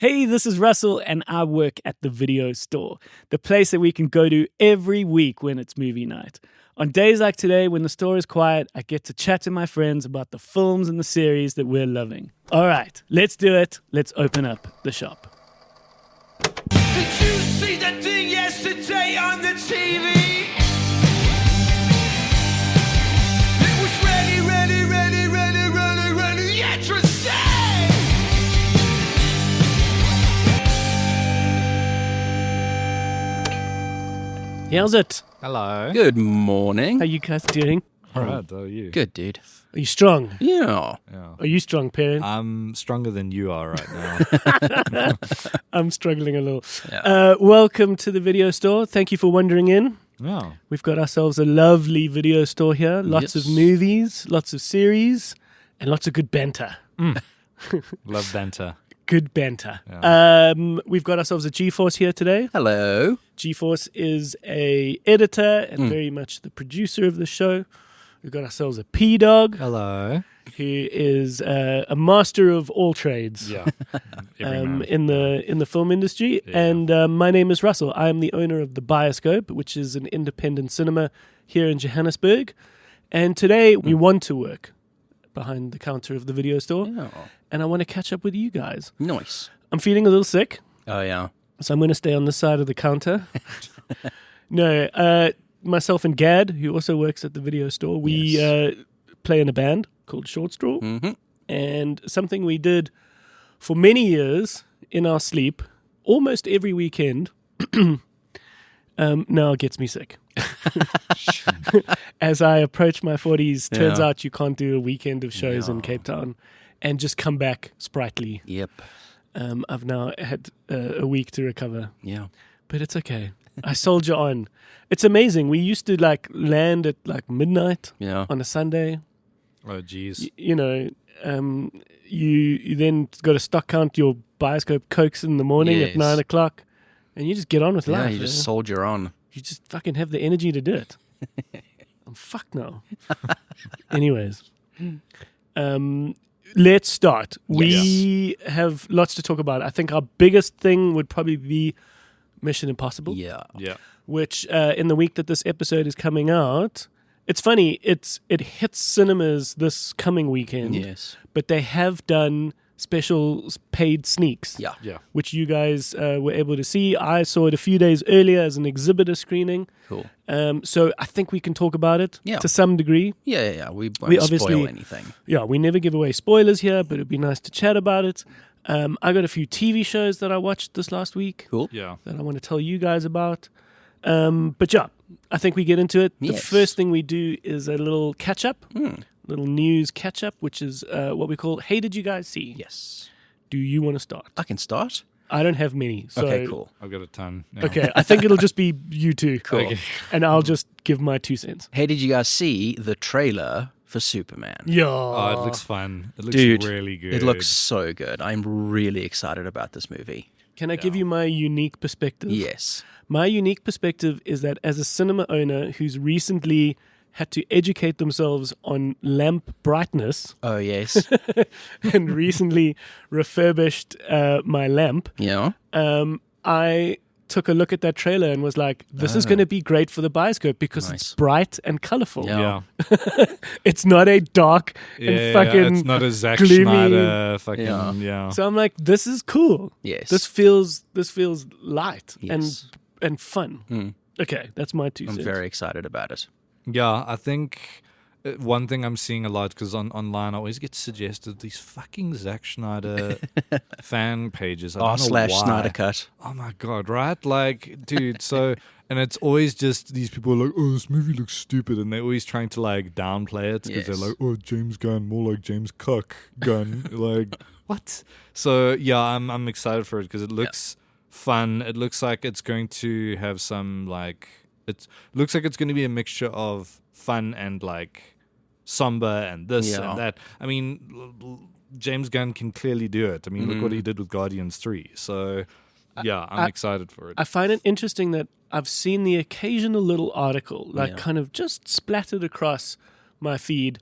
Hey, this is Russell, and I work at the video store, the place that we can go to every week when it's movie night. On days like today, when the store is quiet, I get to chat to my friends about the films and the series that we're loving. All right, let's do it. Let's open up the shop. Did you see that thing yesterday on the TV? It was ready, interesting! How's it? Hello. Good morning. How you guys doing? All right, how are you? Good, dude. Are you strong? Yeah. Yeah. Are you strong, Perrin? I'm stronger than you are right now. I'm struggling a little. Yeah. Welcome to the video store. Thank you for wandering in. Yeah. We've got ourselves a lovely video store here. Lots Yes. of movies, lots of series, and lots of good banter. Love banter. Good banter. Yeah. We've got ourselves a G-Force here today. Hello. G-Force is a editor and very much the producer of the show. We've got ourselves a P-Dog, Hello. who is a master of all trades. Yeah. Every man. in the film industry. Yeah. And my name is Russell. I am the owner of the Bioscope, which is an independent cinema here in Johannesburg. And today we want to work behind the counter of the video store, Yeah. and I want to catch up with you guys. Nice. I'm feeling a little sick, Oh, yeah. so I'm going to stay on this side of the counter. Myself and Gad, who also works at the video store, we play in a band called Short Straw. Mm-hmm. And something we did for many years in our sleep, almost every weekend, now gets me sick. As I approach my 40s, turns Yeah. out you can't do a weekend of shows in Yeah. Cape Town and just come back sprightly. Yep. I've now had a week to recover, Yeah. but it's okay. I soldier on. It's amazing. We used to land at midnight Yeah. on a Sunday. Oh, jeez. You then got to stock count your Bioscope Cokes in the morning at Yes. 9 o'clock, and you just get on with Yeah, life. you just eh? soldier on. You just fucking have the energy to do it. I'm fucked now. Anyways, let's start. We have lots to talk about. I think our biggest thing would probably be Mission Impossible. Yeah. Yeah. Which in the week that this episode is coming out, it's funny, it hits cinemas this coming weekend, Yes. but they have done special paid sneaks, Yeah. Yeah. which you guys were able to see. I saw it a few days earlier as an exhibitor screening, Cool. so I think we can talk about it Yeah. to some degree. Yeah. We won't obviously- spoil anything. Yeah, we never give away spoilers here, but it'd be nice to chat about it. I got a few TV shows that I watched this last week Cool. Yeah. that I want to tell you guys about. But yeah, I think we get into it. The Yes. first thing we do is a little catch up, little news catch up, which is what we call, hey, did you guys see? Yes. Do you want to start? I can start. I don't have many. So, Okay, cool. I've got a ton. Yeah. Okay, I think it'll just be you two. Cool. Okay. And I'll just give my 2 cents. Hey, did you guys see the trailer for Superman? Yeah. Oh, it looks fun. It looks Dude, really good. It looks so good. I'm really excited about this movie. Can I give you my unique perspective? Yes. My unique perspective is that as a cinema owner who's recently had to educate themselves on lamp brightness Oh, yes. and recently refurbished my lamp, Yeah. I took a look at that trailer and was like, this is going to be great for the Bioscope because it's Nice. bright and colorful. Yeah. Yeah. It's not a dark Yeah. and fucking It's not a Zack gloomy. Schneider fucking. Yeah. Yeah. So I'm like, this is cool. Yes. This feels light Yes. and fun. Okay, that's my 2 I'm cents. very excited about it. Yeah, I think one thing I'm seeing a lot, because online I always get suggested these fucking Zack Schneider fan pages. I don't know / why. Snyder Cut. Oh my god, right? Like, dude, so and it's always just these people are like, oh, this movie looks stupid, and they're always trying to like downplay it because Yes. they're like, oh, James Gunn, more like James Cook Gunn. Like, what? So yeah, I'm excited for it because it looks fun. It looks like it's going to have some like it looks like it's going to be a mixture of fun and like somber and this Yeah. and that. I mean, James Gunn can clearly do it. I mean, look what he did with Guardians 3. So yeah, I'm excited for it. I find it interesting that I've seen the occasional little article, like Yeah. kind of just splattered across my feed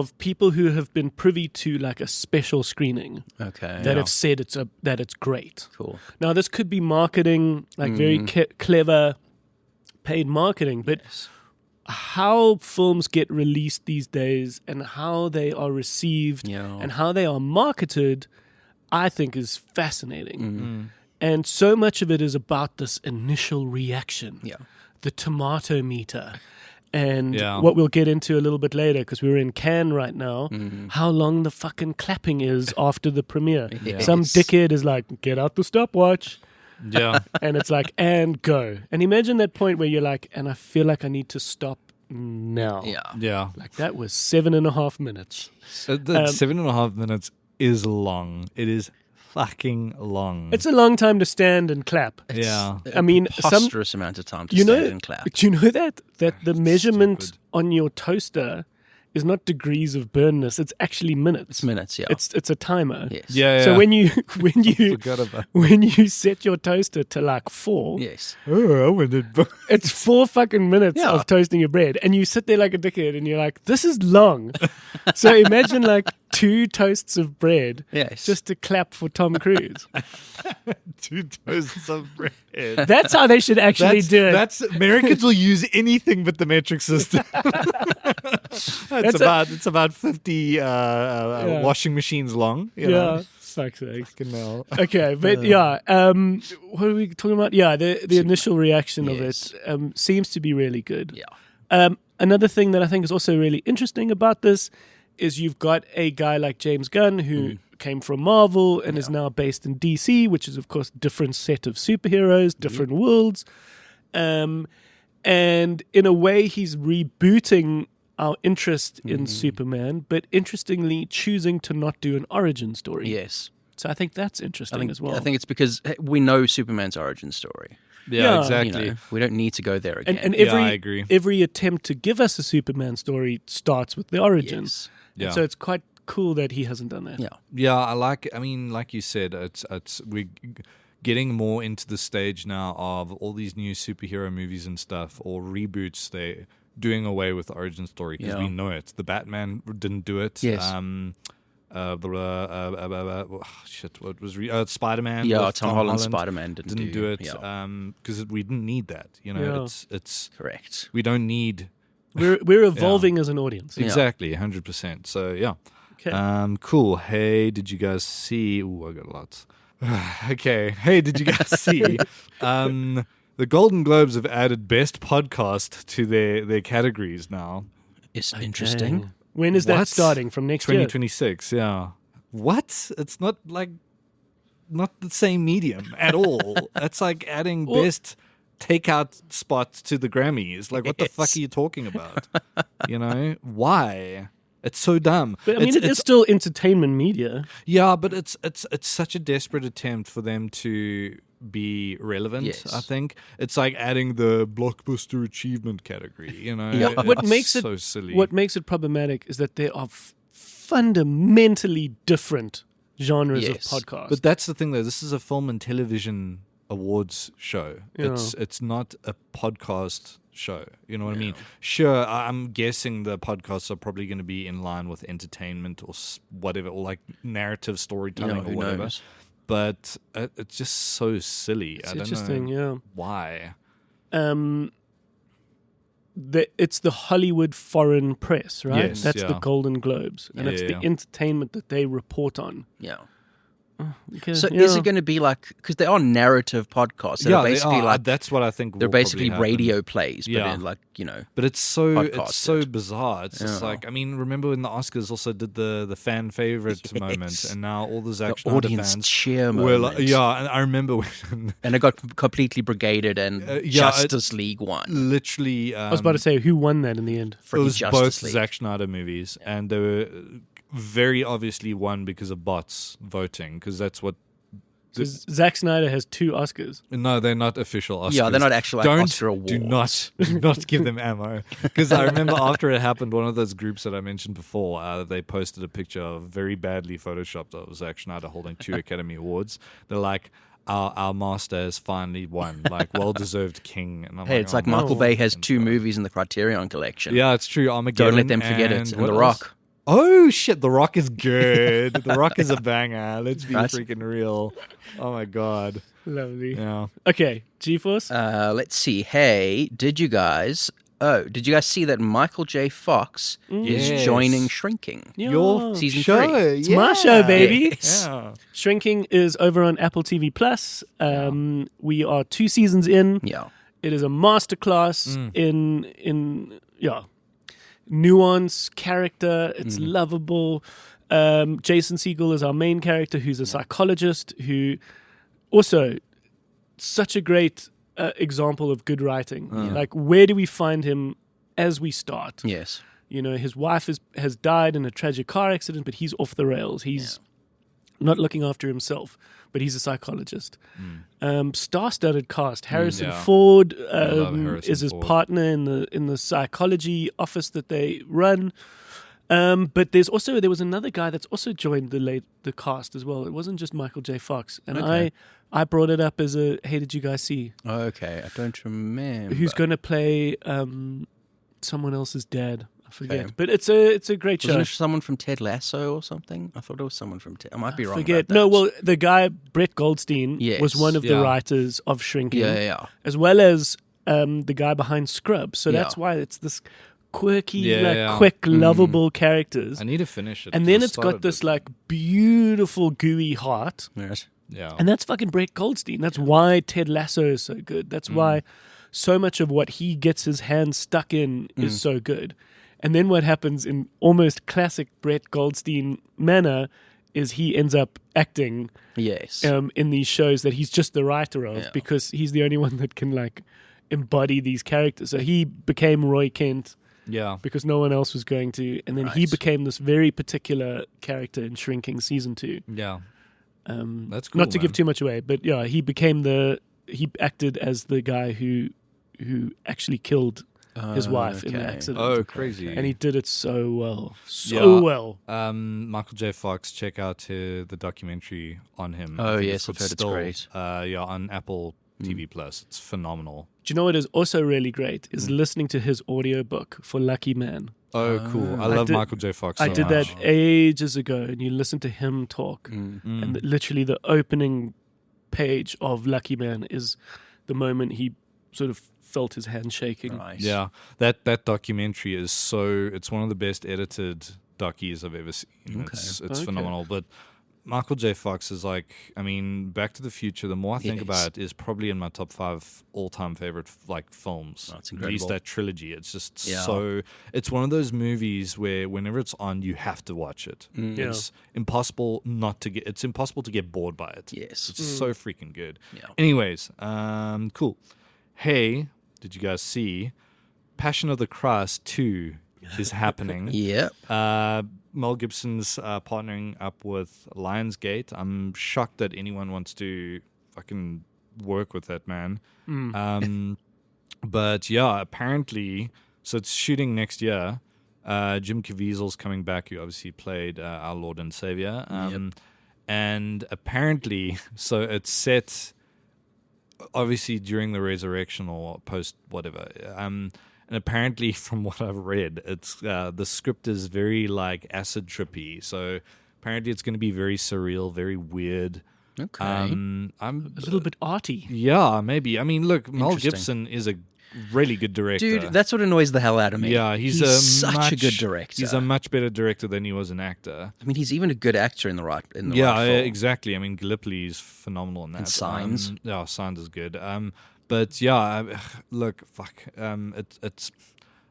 of people who have been privy to like a special screening Okay. that have said that it's great. Cool. Now, this could be marketing, like very clever paid marketing, but how films get released these days and how they are received and how they are marketed, I think is fascinating. And so much of it is about this initial reaction, the tomato meter. And what we'll get into a little bit later, because we're in Cannes right now, how long the fucking clapping is after the premiere. Yes. Some dickhead is like, get out the stopwatch. Yeah. And it's like, and go. And imagine that point where you're like, and I feel like I need to stop now. Yeah. Like that was 7.5 minutes. The 7.5 minutes is long. It is fucking long. It's a long time to stand and clap. Yeah. I mean, preposterous amount of time to stand and clap. Do you know that the measurement stupid. on your toaster is not degrees of burnness? It's actually minutes. It's minutes, yeah. It's a timer. Yes. Yeah. So when you forgot about. when you set your toaster to like 4, Yes. Oh, I wanted. it's 4 fucking minutes Yeah. of toasting your bread, and you sit there like a dickhead, and you're like, "This is long." So imagine like 2 toasts of bread Yes. just to clap for Tom Cruise. 2 toasts of bread. That's how they should actually do it. That's Americans will use anything but the metric system. It's about 50 washing machines long. You know? Fuck's sake. Fucking hell. Okay, but what are we talking about? Yeah, the initial reaction of it seems to be really good. Yeah. Another thing that I think is also really interesting about this is you've got a guy like James Gunn who came from Marvel and is now based in DC, which is of course a different set of superheroes, different worlds. And in a way he's rebooting our interest in Superman, but interestingly choosing to not do an origin story. Yes. So I think that's interesting as well. I think it's because we know Superman's origin story. Yeah, Yeah. exactly. You know, we don't need to go there again. And I agree. every attempt to give us a Superman story starts with the origin. Yes. Yeah. So it's quite cool that he hasn't done that. Yeah. Yeah, I mean, like you said, it's we're getting more into the stage now of all these new superhero movies and stuff, or reboots. They're doing away with the origin story because we know it. The Batman didn't do it. Yes. What was Spider-Man? Yeah, with Tom Holland's Spider-Man didn't do it Yeah. because we didn't need that. You know, Yeah. it's Correct. we don't need We're evolving as an audience. exactly 100%. So yeah. Okay. Cool. Hey, did you guys see? Ooh, I got lots. Okay. Hey, did you guys see? The Golden Globes have added Best Podcast to their categories now. It's interesting. When is that What? starting? From next year? 2026. Yeah. What? It's not the same medium at all. That's like adding Best Takeout spot to the Grammys. Like, what the fuck are you talking about? You know, why? It's so dumb. But I mean, it's still entertainment media. Yeah, but it's such a desperate attempt for them to be relevant. Yes. I think it's like adding the blockbuster achievement category. You know, Yeah. What It's makes it so silly? What makes it problematic is that there are fundamentally different genres of Yes. podcasts. But that's the thing, though. This is a film and television awards show. Yeah. It's not a podcast show. You know what I mean? Sure, I'm guessing the podcasts are probably going to be in line with entertainment or whatever, or like narrative storytelling or who whatever. knows? But it's just so silly. it's I don't interesting, know why. It's the Hollywood Foreign Press, right? Yes, That's the yeah. Golden Globes, and it's the entertainment that they report on. Yeah. Okay, So yeah. is it going to be like, because they are narrative podcasts. They're basically like, that's what I think. they're will basically probably happen. radio plays, but Yeah. in like, you know. But it's so Podcasted. bizarre. It's just Yeah. like, I mean, remember when the Oscars also did the fan favorite moment, and now all the Zack The Snyder audience fans cheer were moment. like, yeah. And I remember when And it got completely brigaded and Justice League won. literally, I was about to say, who won that in the end? it was Justice both League. Zack Snyder movies, and they were very obviously won because of bots voting, because that's what. So Zack Snyder has 2 Oscars. No, they're not official Oscars. Yeah, they're not actual like, Oscar awards. Do not give them ammo. Because I remember after it happened, one of those groups that I mentioned before, they posted a picture of very badly photoshopped of Zack Snyder holding 2 Academy Awards. They're like, our master has finally won, like well-deserved king. And I'm Hey, it's like oh, Michael my Bay has fucking 2 God. movies in the Criterion collection. Yeah, it's true. Armageddon. Don't let them forget it. And what The else? Rock. Oh shit, The Rock is good. The Rock is a banger. Let's be Right. freaking real. Oh my god. Lovely. Yeah. Okay, G-Force. Let's see. Hey, did you guys see that Michael J. Fox is Yes. joining Shrinking? Your Season show. 3. It's my show, baby. Yes. Yeah. Shrinking is over on Apple TV Plus. We are 2 seasons in. Yeah. It is a masterclass in nuance, character. It's lovable. Jason Segel is our main character, who's a psychologist who also such a great example of good writing. Like, where do we find him as we start? Yes. You know, his wife has died in a tragic car accident, but he's off the rails. He's not looking after himself, but he's a psychologist. Star-studded cast. Harrison Ford love Harrison is his Ford. partner in the psychology office that they run. But there was another guy that's also joined the cast as well. It wasn't just Michael J. Fox, and Okay. I brought it up as a hey, did you guys see Okay, I don't remember. who's going to play someone else's dad? I forget, Okay. but it's a great show. Wasn't it someone from Ted Lasso or something? I thought it was someone from Ted. I might be wrong. Forget. About that. No, well, the guy Brett Goldstein Yes. was one of the Yeah. writers of Shrinking, Yeah. as well as the guy behind Scrubs. So that's Yeah. why it's this quirky, Yeah. quick, lovable characters. I need to finish it. And then I it's got started this it. like beautiful gooey heart, Yes. Yeah. and that's fucking Brett Goldstein. That's why Ted Lasso is so good. That's why so much of what he gets his hands stuck in is so good. And then what happens in almost classic Brett Goldstein manner is he ends up acting Yes. in these shows that he's just the writer of, Yeah. because he's the only one that can like embody these characters. So he became Roy Kent Yeah. because no one else was going to, and then he Right. became this very particular character in Shrinking season 2. Yeah. That's cool. Not to give man. too much away, but yeah, he acted as the guy who actually killed his wife in the okay. accident. Oh, crazy. And he did it so well. Yeah. Well. Michael J. Fox, check out the documentary on him. Oh, I think yes, called I've heard it's Still. great. On Apple TV Plus. It's phenomenal. Do you know what is also really great is listening to his audiobook for Lucky Man. Oh, cool. I I love did- Michael J. Fox. I so did that much. ages ago, and you listen to him talk, and literally the opening page of Lucky Man is the moment he sort of felt his hand shaking. Nice. Yeah, that documentary is it's one of the best edited docus I've ever seen. Okay. It's Okay. phenomenal. But Michael J. Fox is like, I mean, Back to the Future. The more I think Yes. about it, is probably in my top 5 all-time favorite like films. That's At least incredible. that trilogy. It's just Yeah. so. It's one of those movies where whenever it's on, you have to watch it. Yeah. It's impossible not to get. It's impossible to get bored by it. Yes. It's so freaking good. Yeah. Anyways, cool. Hey, did you guys see Passion of the Christ 2 is happening? Yep. Mel Gibson's partnering up with Lionsgate. I'm shocked that anyone wants to fucking work with that man. But yeah, apparently, so it's shooting next year. Jim Caviezel's coming back, who obviously played our Lord and Savior. And apparently, so it's set obviously during the resurrection or post whatever. And apparently, from what I've read, it's the script is very like acid trippy. So apparently, it's going to be very surreal, very weird. Okay. I'm A little bit arty. yeah, maybe. I mean, look, Mel Interesting. Gibson is a really good director. Dude, that's what annoys the hell out of me. yeah, he's such a good director. He's a much better director than he was an actor. I mean, he's even a good actor in the right film. Exactly. I mean, Gallipoli's phenomenal in that. Signs. Yeah, Signs is good. But yeah, look, fuck. It's.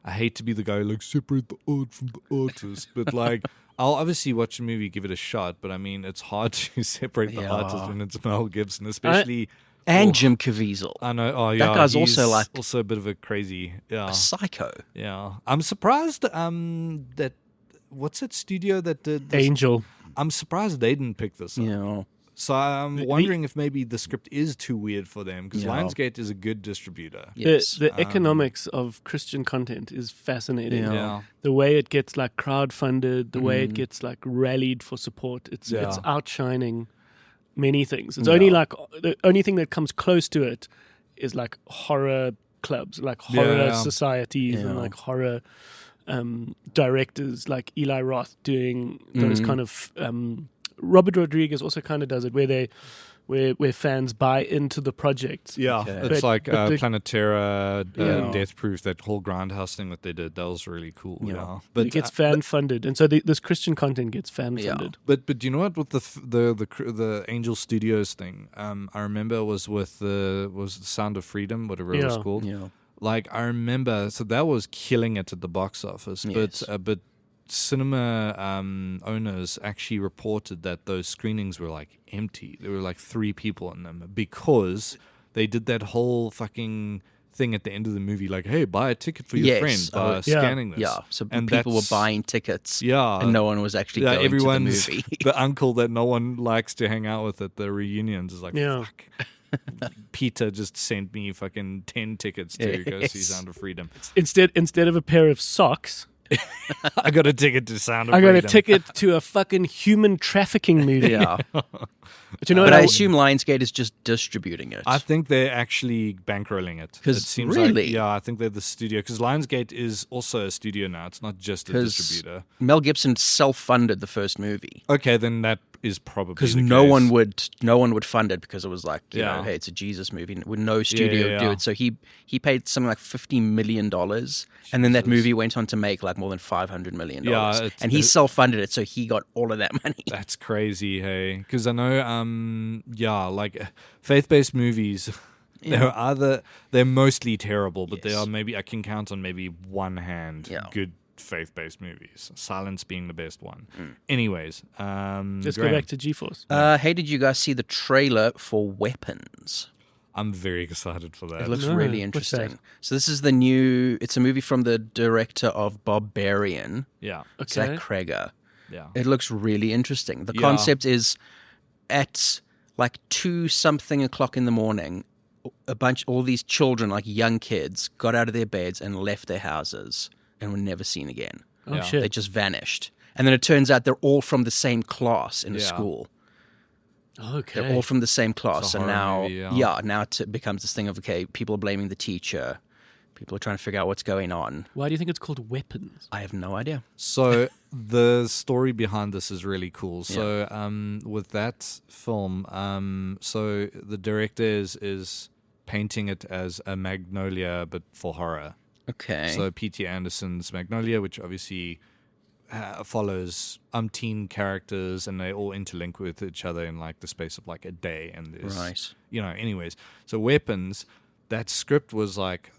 I hate to be the guy who like separate the art from the artist, but like. I'll obviously watch the movie, give it a shot, but I mean, it's hard to separate the Yeah. artist when it's Mel Gibson, especially. And Jim Caviezel. I know. Oh, yeah. guy's he's also like- also a bit of a crazy. Yeah. A psycho. Yeah. I'm surprised. That what's that studio that did this? Angel. I'm surprised they didn't pick this up. You know. So I'm wondering if maybe the script is too weird for them because Yeah. Lionsgate is a good distributor. Yes. The economics of Christian content is fascinating. Yeah. Yeah. The way it gets like crowdfunded, the way it gets like rallied for support, it's Yeah. outshining many things. It's only like the only thing that comes close to it is like horror clubs, like horror Yeah. societies, and Yeah. like horror directors like Eli Roth doing those kind of. Robert Rodriguez also kind of does it, where fans buy into the project. Yeah, it's like but the- Planetera, Yeah. Death Proof, that whole Grindhouse thing that they did. That was really cool. Yeah. Yeah, But it gets fan funded, and so this Christian content gets fan funded. But do you know what with the Angel Studios thing? I remember it was with the Sound of Freedom, whatever it was Yeah. called. Yeah. Like I remember, so that was killing it at the box office. Yes. But cinema owners actually reported that those screenings were like empty. There were like 3 people in them because they did that whole fucking thing at the end of the movie, like, hey, buy a ticket for your friend by scanning this. Yeah, so And people were that's- buying tickets, Yeah, and no one was actually going to the everyone's movie. the uncle that no one likes to hang out with at the reunions is like, Yeah. fuck. Peter just sent me fucking 10 tickets to go see Yes. Sound of Freedom. Instead of a pair of socks, I got a ticket to Sound of I Freedom. got a ticket to a fucking human trafficking movie. Yeah, But you know but what? I assume Lionsgate is just distributing it. I think they're actually bankrolling it. 'Cause It seems really? like, yeah, I think they're the studio. Because Lionsgate is also a studio now. It's not just a 'Cause distributor. Mel Gibson self-funded the first movie Okay, then that is probably because the no case. one would fund it because it was like, you Yeah. know, hey, it's a Jesus movie. Would no studio yeah, do yeah. it? So he paid something like $50 million, and then that movie went on to make like more than $500 million. Yeah, it's- and he self-funded it, so he got all of that money. That's crazy, hey. Because I know, like faith-based movies, they're mostly terrible, but they Yes. are maybe I can count on maybe one hand Yeah. good faith-based movies. Silence being the best one. Anyways, Let's go Graham, back to GeForce. Hey, did you guys see the trailer for Weapons? I'm very excited for that. It looks No, really what's that? interesting. So this is it's a movie from the director of Barbarian, yeah, Okay. Zach Kreger. yeah. It looks really interesting. The Yeah. concept is at like 2-something o'clock in the morning, all these children, like young kids, got out of their beds and left their houses and were never seen again. Oh Yeah. shit. They just vanished. And then it turns out they're all from the same class in a Yeah. school. Okay. They're all from the same class. It's a And horror now, movie, now it becomes this thing of, okay, people are blaming the teacher. People are trying to figure out what's going on. Why do you think it's called Weapons? I have no idea. So the story behind this is really cool. So with that film, so the director is painting it as a Magnolia, but for horror. Okay. So P.T. Anderson's Magnolia, which obviously follows umpteen characters, and they all interlink with each other in like the space of like a day. And there's, Right. anyways. So Weapons, that script was like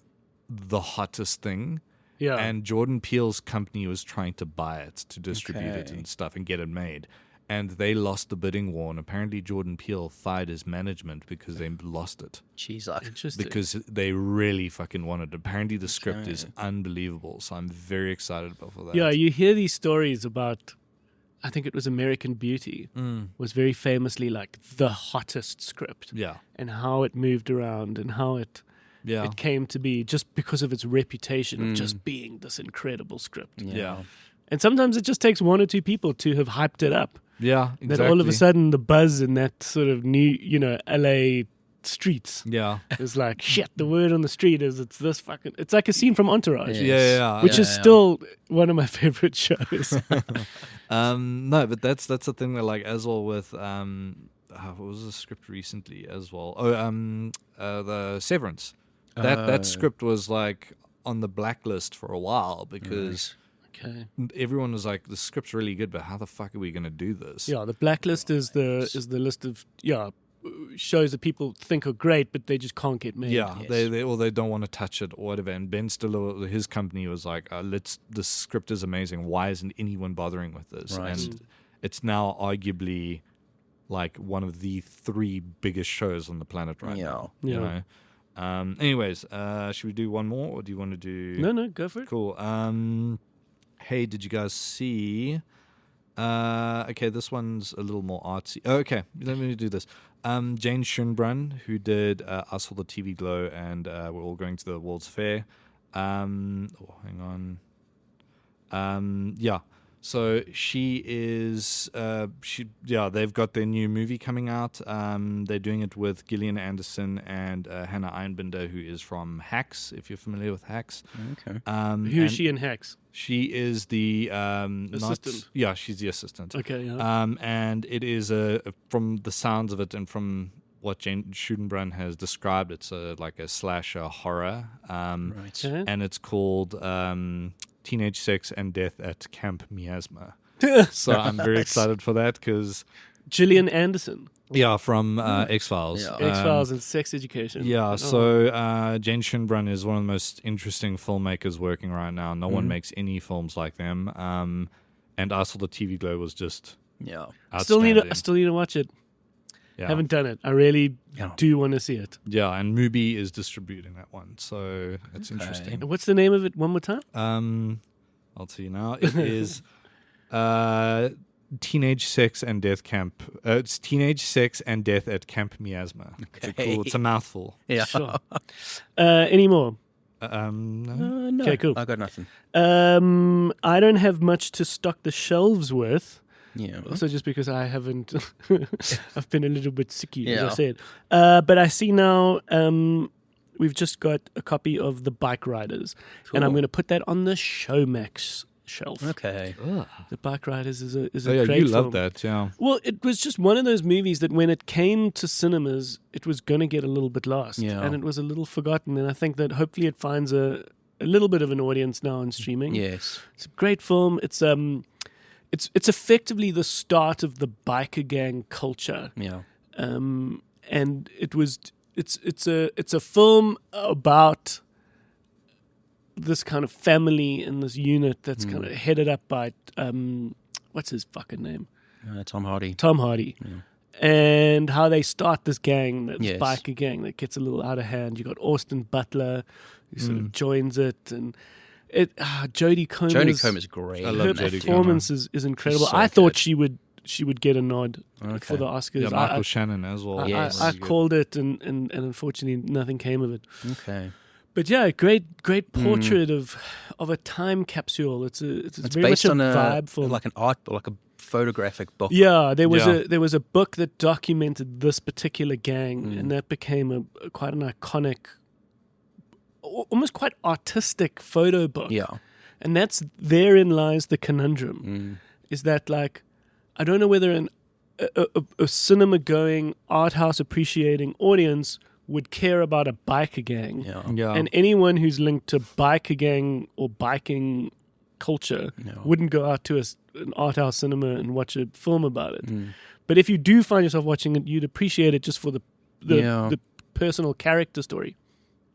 the hottest thing. Yeah. And Jordan Peele's company was trying to buy it, to distribute it Okay. and stuff and get it made. And they lost the bidding war. And apparently Jordan Peele fired his management because they lost it. Jeez, like, Interesting. Because they really fucking wanted it. Apparently the script is unbelievable. So I'm very excited about for that. Yeah, you hear these stories about, I think it was American Beauty, was very famously like the hottest script. Yeah. And how it moved around and how it came to be just because of its reputation of just being this incredible script. Yeah. And sometimes it just takes 1 or 2 people to have hyped it up. Yeah. Exactly. That all of a sudden the buzz in that sort of new, LA streets Yeah. is like, shit, the word on the street is it's this fucking, it's like a scene from Entourage. Yeah. Which is still one of my favorite shows. No, but that's the thing that like as well with what was the script recently as well? The Severance. That script was like on the blacklist for a while because Okay. everyone was like, the script's really good, but how the fuck are we gonna do this? Yeah, the blacklist is the list of shows that people think are great, but they just can't get made. Yeah, they don't want to touch it or whatever. And Ben Stiller, his company was like, the script is amazing. Why isn't anyone bothering with this? Right. And it's now arguably like one of the 3 biggest shows on the planet right now. You Yeah. know. Anyways, should we do one more, or do you want to do? No, go for it. Cool. Hey, did you guys see? Okay, this one's a little more artsy. Oh, okay, let me do this. Jane Schoenbrunn, who did I Saw the TV Glow and We're All Going to the World's Fair. Hang on. Yeah. So she is, they've got their new movie coming out. They're doing it with Gillian Anderson and Hannah Einbinder, who is from Hacks, if you're familiar with Hacks. Okay. Who is she in Hacks? She is the assistant. She's the assistant. Okay, yeah. And it is from the sounds of it and from what Jane Schudenbrand has described, it's like a slasher horror. Right. Okay. And it's called Teenage Sex and Death at Camp Miasma. So I'm very excited for that because Gillian Anderson. Yeah, from X-Files. Yeah. X-Files and Sex Education. Yeah, so Jane Schudenbrand is one of the most interesting filmmakers working right now. No one makes any films like them. And I saw the TV Glow was just I still need to watch it. Yeah. Haven't done it. I really do want to see it. Yeah, and Mubi is distributing that one, so it's interesting. And what's the name of it one more time? I'll tell you now. It is Teenage Sex and Death Camp. It's Teenage Sex and Death at Camp Miasma. Okay. It's a mouthful. Yeah. Sure. Any more? No. No. Okay, cool. I got nothing. I don't have much to stock the shelves with. Yeah. Also, just because I haven't, I've been a little bit sicky, as Yeah. I said. But I see now we've just got a copy of The Bike Riders, and I'm going to put that on the Showmax shelf. Okay. The Bike Riders is a Oh, yeah, great you film. love that, yeah. Well, it was just one of those movies that when it came to cinemas, it was going to get a little bit lost, Yeah. and it was a little forgotten. And I think that hopefully it finds a little bit of an audience now on streaming. Yes. It's a great film. It's effectively the start of the biker gang culture. Yeah. And it's a film about this kind of family and this unit that's kind of headed up by what's his fucking name? Tom Hardy. Tom Hardy. And how they start this gang, this Yes. biker gang that gets a little out of hand. You got Austin Butler who sort of joins it, and Jodie Comer. Jodie Comer's great. I love Her Jodie performance is incredible. so I thought good. she would get a nod Okay. for the Oscars. Yeah, Michael Shannon as well. Yes. I called it, and unfortunately nothing came of it. Okay. But yeah, great portrait of a time capsule. It's very much based a on vibe film. like an art, like a photographic book. Yeah, there was Yeah. a book that documented this particular gang, and that became quite an iconic, almost quite artistic photo book. Yeah. And therein lies the conundrum, is that like I don't know whether a cinema going, art house appreciating audience would care about a biker gang. Yeah. Yeah. And anyone who's linked to biker gang or biking culture wouldn't go out to an art house cinema and watch a film about it. But if you do find yourself watching it, you'd appreciate it just for the personal character story.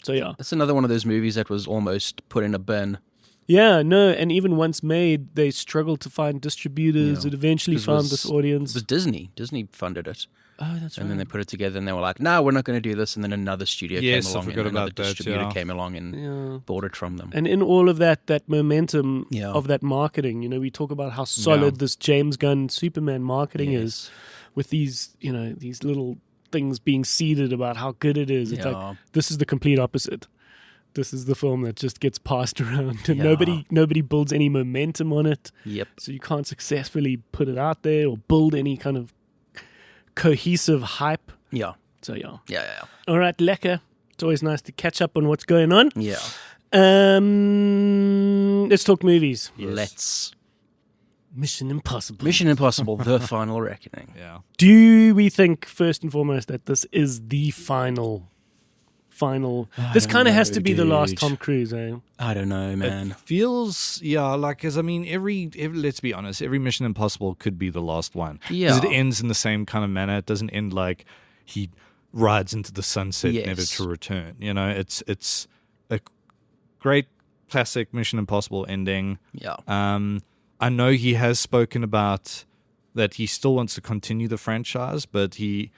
So yeah. That's another one of those movies that was almost put in a bin. Yeah, no, and even once made, they struggled to find distributors. Yeah. It eventually 'Cause it found was- this audience. It was Disney. Disney funded it. Oh, that's And then they put it together and they were like, no, we're not going to do this. And then another studio Yes, came I along forgot and another about that, distributor yeah. came along and bought it from them. And in all of that momentum Yeah. of that marketing, we talk about how solid this James Gunn Superman marketing is, with these little things being seeded about how good it is. It's Yeah. like this is the complete opposite. This is the film that just gets passed around, and Yeah. nobody builds any momentum on it. Yep. So you can't successfully put it out there or build any kind of cohesive hype. Yeah. So yeah. Yeah. All right, lekker. It's always nice to catch up on what's going on. Yeah. Let's talk movies. Let's. Mission Impossible. Mission Impossible: The Final Reckoning. Yeah. Do we think first and foremost that this is the final? This kind of has to be the last dude. Tom Cruise, eh? I don't know, man. It feels, like, as I mean, every let's be honest, every Mission Impossible could be the last one. Yeah. Because it ends in the same kind of manner. It doesn't end like he rides into the sunset, Yes. never to return. It's a great classic Mission Impossible ending. Yeah. I know he has spoken about that he still wants to continue the franchise, but he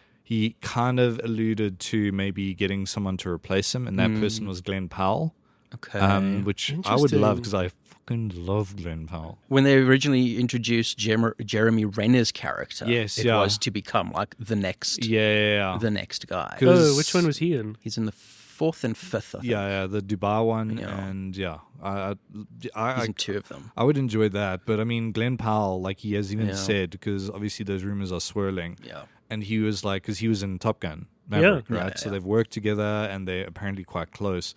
kind of alluded to maybe getting someone to replace him, and that person was Glenn Powell. Okay. Which I would love Interesting. because I fucking love Glenn Powell. When they originally introduced Jeremy Renner's character, Yes, it yeah. was to become like the next Yeah. the next guy. Good. Oh, which one was he in? He's in the 4th and 5th. I think. Yeah, the Dubai one, Yeah. and I He's in 2 of them. would enjoy that. But I mean, Glenn Powell, like he has even Yeah. said, because obviously those rumors are swirling, Yeah. and he was like, because he was in Top Gun Maverick, Yeah. right? Yeah, so yeah. they've worked together, and they're apparently quite close.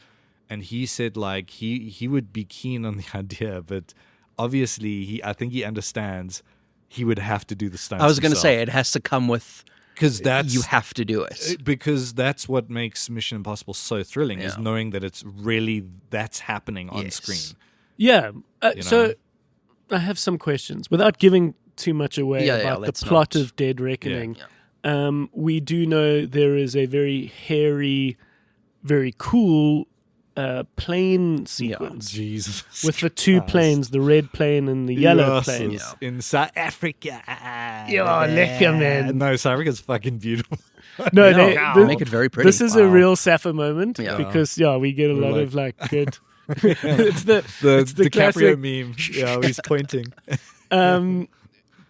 And he said like he would be keen on the idea, but obviously I think he understands he would have to do the stunts. I was going to himself. say it has to come with Because that's you have to do it. because that's what makes Mission Impossible so thrilling is Yeah. knowing that it's really that's happening on Yes. screen. Yeah. You So know? I have some questions without giving too much away Yeah, about the let's plot not. of Dead Reckoning. Yeah. We do know there is a very hairy, very cool plane sequence Jesus. with the 2 planes, the red plane and the yellow Yes, plane. it's in South Africa. Yeah, lekker, man. No, South Africa's fucking beautiful. No, Yeah, they, make it very pretty. this is a real Sappho moment Yeah. because we get a lot like- of like good. it's the The the DiCaprio classic- meme. Yeah, he's pointing.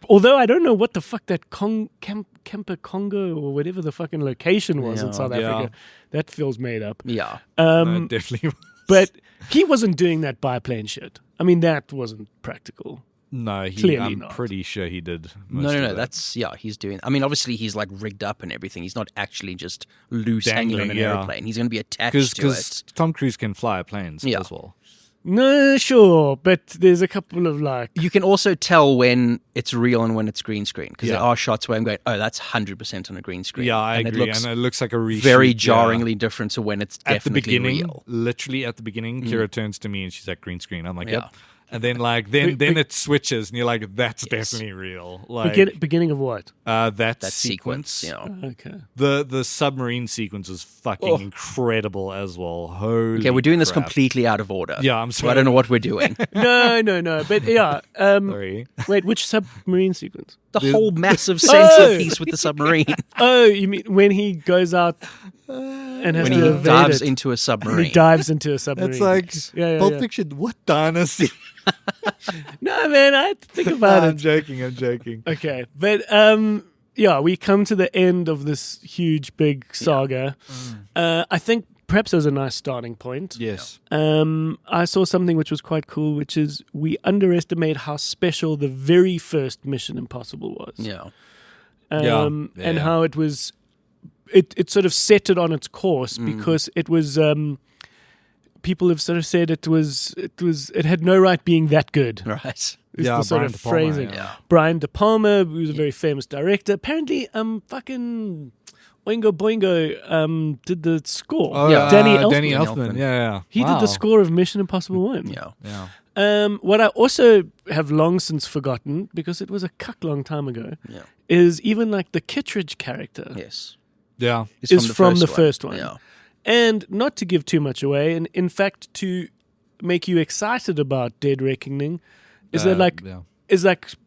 although I don't know what the fuck that Kemper Congo or whatever the fucking location was in Yeah. South Yeah. Africa. That feels made up. Yeah. No, definitely. But he wasn't doing that biplane shit. I mean, that wasn't practical. No, Clearly I'm not. pretty sure he did. No, most of no. that. That's he's doing. I mean, obviously he's like rigged up and everything. He's not actually just loose hanging on Dangling, an yeah. airplane. He's going to be attached to because it. Tom Cruise can fly planes Yeah. as well. No, sure, but there's a couple of like. You can also tell when it's real and when it's green screen because there Yeah. are shots where I'm going, oh, that's 100% on a green screen. Yeah, I and agree. It looks And it looks like a reshoot. very yeah. jarringly different to when it's At the definitely beginning, real. literally at the beginning, Kira turns to me and she's like, green screen. I'm like, Yeah. yep. And then like then it switches and you're like, that's definitely real. Like Beginning of what? that That sequence, Okay. The submarine sequence is fucking incredible as well. Holy Okay, we're doing this crap. completely out of order. Yeah, I'm So I sorry. don't know what we're doing. No. But yeah. Sorry. Wait, which submarine sequence? The whole massive centerpiece with the submarine. Oh, you mean when he goes out and has when to he evade dives it? into a And submarine. he dives into a submarine. It's like Yeah, Pulp yeah. Fiction. What dynasty? No, man, I had to think about I'm it. joking. Okay, but we come to the end of this huge big saga. I think perhaps it was a nice starting point. Yes. I saw something which was quite cool, which is we underestimate how special the very first Mission Impossible was. Yeah. And Yeah. how it was. It sort of set it on its course because it was. People have sort of said it had no right being that good. Right. Is Yeah, the sort Brian of De Palma, phrasing. yeah. Brian De Palma, who's a very famous director. Apparently, fucking Oingo Boingo did the score. Oh, Yeah. Danny Elfman. Danny Elfman. Elfman. Yeah. He did the score of Mission Impossible 1. Yeah. Yeah. What I also have long since forgotten, because it was a cuck long time ago, Yeah. is even like the Kittredge character Yes. Yeah. is from the first one. Yeah. And not to give too much away, and in fact to make you excited about Dead Reckoning, is that like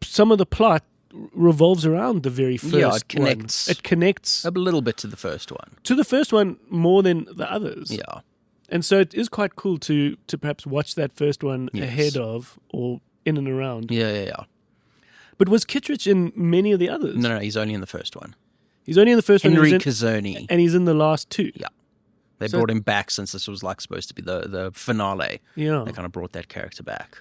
some of the plot revolves around the very first Yeah, one. it connects. It connects A little bit to the first one. to the first one more than the others. Yeah. And so it is quite cool to perhaps watch that first one Yes. ahead of or in and around. Yeah. But was Kittredge in many of the others? No, he's only in the first one. He's only in the first Henry one. He's in, Cazzoni. and he's in the last 2. Yeah. They So- brought him back since this was like supposed to be the finale. Yeah. They kind of brought that character back.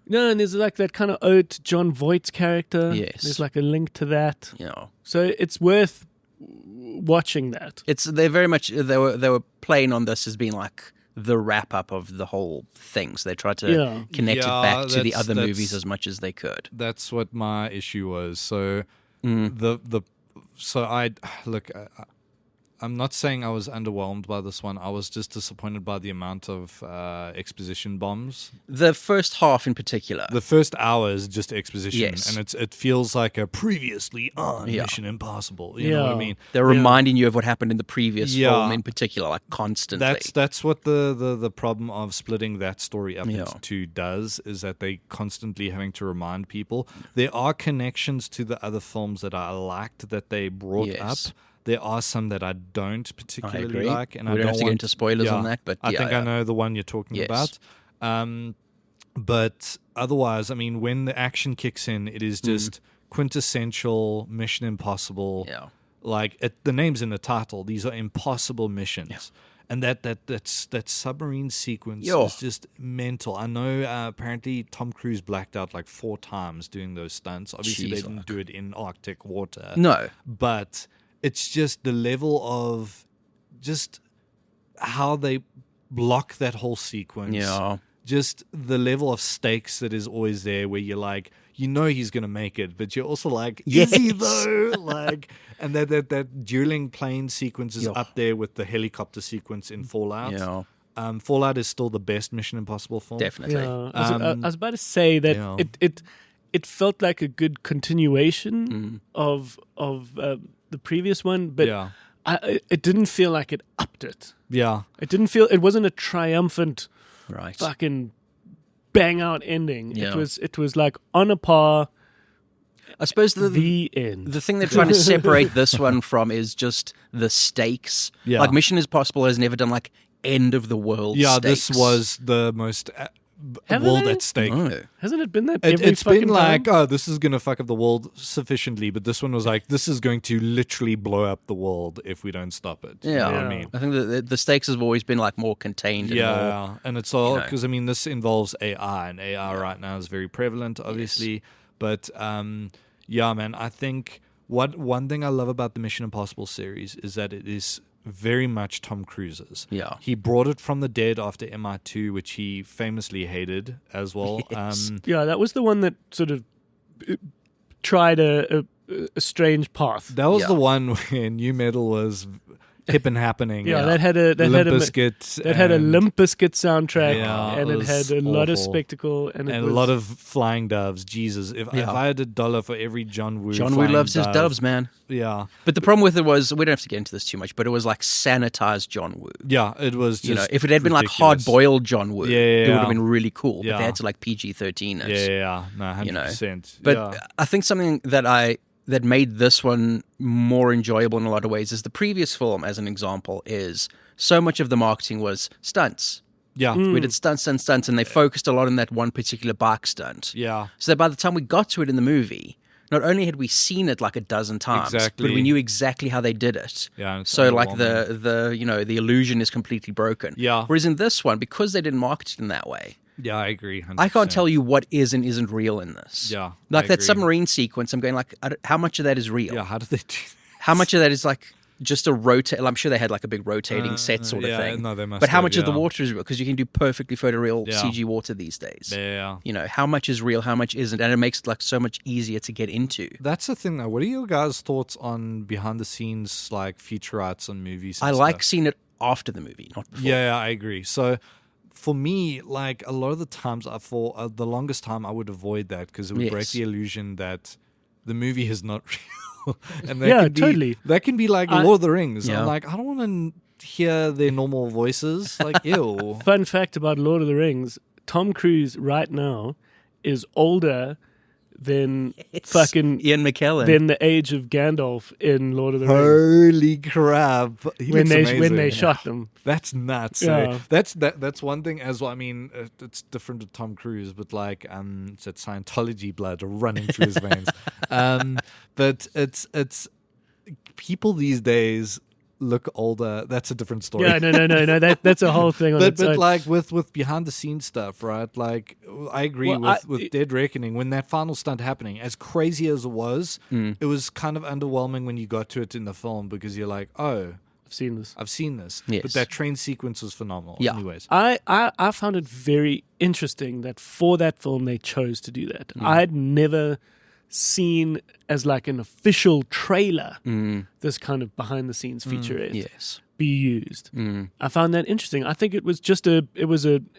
No, and there's like that kind of ode to John Voight's character. Yes. There's like a link to that. You know. So it's worth watching that. They very much they were playing on this as being like the wrap up of the whole thing. So they tried to connect it Yeah, back to the that's- other that's- movies as much as they could. That's what my issue was. So I'm not saying I was underwhelmed by this one. I was just disappointed by the amount of exposition bombs. The first half in particular. The first hour is just exposition, Yes. and it feels like a previously on Yeah. Mission Impossible. You know what I Yeah. mean? They're reminding you of what happened in the previous Yeah. film in particular, like constantly. That's what the problem of splitting that story up Yeah. into 2 does, is that they constantly having to remind people. There are connections to the other films that I liked that they brought Yes. up. There are some that I don't particularly agree. like, and We I don't have to get want- into spoilers on that, but I yeah, think yeah. I know the one you're talking Yes. about. But otherwise, I mean, when the action kicks in, it is just quintessential Mission Impossible. Yeah. like the name's in the title. These are impossible missions. And that submarine sequence is just mental. I know apparently Tom Cruise blacked out like 4 times doing those stunts. Obviously, they didn't do it in Arctic water. No. But it's just the level of just how they block that whole sequence. Yeah. Just the level of stakes that is always there where you're like, you know he's going to make it, but you're also like, is he though? Like, and that dueling plane sequence is up there with the helicopter sequence in Fallout. Yeah. Fallout is still the best Mission Impossible film. Definitely. Yeah. I was about to say that it felt like a good continuation of the previous one, but it didn't feel like it upped it. Yeah. It wasn't a triumphant Right. fucking bang out ending. Yeah. It was like on a par. I suppose The end. the thing they're trying to separate this one from is just the stakes. Yeah. Like Mission Impossible has never done like end of the world Yeah, stakes. this was the most Haven't world they? at stake. No. Hasn't it been that every It's fucking been like, time? oh, this is going to fuck up the world sufficiently, but this one was like, this is going to literally blow up the world if we don't stop it. You know what I mean? I think the stakes have always been like more contained. And more, Yeah, and it's all you know. because I mean this involves AI, and AI right now is very prevalent, obviously. But yeah, man, I think one thing I love about the Mission Impossible series is that it is very much Tom Cruise's. Yeah. He brought it from the dead after MI2, which he famously hated as well. Yes. Yeah, that was the one that sort of tried a strange path. That was Yeah. the one where New Metal was hip and happening. Yeah, that had a Limp Bizkit that had a and- Limp Bizkit soundtrack, Yeah, and it it had was a lot of awful. spectacle, and and a lot of flying doves. Jesus, if I had $1 for every John Woo, John Woo flying loves his dove, doves, man. Yeah, But the problem with it was, we don't have to get into this too much, but it was like sanitized John Woo. yeah, it was. Just You know, if it had been like ridiculous. hard-boiled John Woo, it would yeah. have been really cool. But Yeah. they had to like PG-13 it. Yeah, no, 100%. But yeah. I think something that made this one more enjoyable in a lot of ways is the previous film, as an example, is so much of the marketing was stunts. Yeah, We did stunts, and they focused a lot on that one particular bike stunt. yeah, So that by the time we got to it in the movie, not only had we seen it like a dozen times, Exactly. but we knew exactly how they did it. Yeah, it's So like underwhelming. the illusion is completely broken. Yeah. Whereas in this one, because they didn't market it in that way, yeah. I agree. 100%. I can't tell you what is and isn't real in this. Yeah, Like I that agree. submarine sequence, I'm going like, how much of that is real? Yeah, how did they do that? How much of that is like just a rotate? I'm sure they had like a big rotating set sort of yeah, thing. no, they must but how have, much of the yeah. water is real? Because you can do perfectly photoreal Yeah. CG water these days. Yeah. You know, how much is real, how much isn't, and it makes it like so much easier to get into. That's the thing, though. What are your guys' thoughts on behind the scenes, like featurettes on movies? And I like stuff? seeing it after the movie, not before. Yeah, I agree. So for me, like a lot of the times, for the longest time, I would avoid that because it would break Yes. the illusion that the movie is not real. And that Yeah, can be, totally. That can be like Lord of the Rings. Yeah. I'm like, I don't want to hear their normal voices. Like, ew. Fun fact about Lord of the Rings: Tom Cruise right now is older than fucking Ian McKellen. than the age of Gandalf in Lord of the Rings Holy crap! He when looks they amazing. shot them. That's nuts. Yeah. That's one thing as well. I mean, it's different with Tom Cruise, but like it's that Scientology blood running through his veins. But it's people these days look older. That's a different story. Yeah, no. That's a whole thing on But its own. like with behind the scenes stuff, right? Like I agree Well, with Dead Reckoning when that final stunt happening, as crazy as it was kind of underwhelming when you got to it in the film because you're like, oh, I've seen this. I've seen this. Yes. But that train sequence was phenomenal. Yeah. Anyways. I found it very interesting that for that film they chose to do that. I'd never seen as like an official trailer this kind of behind the scenes featurette yes. be used. I found that interesting. I think it was just an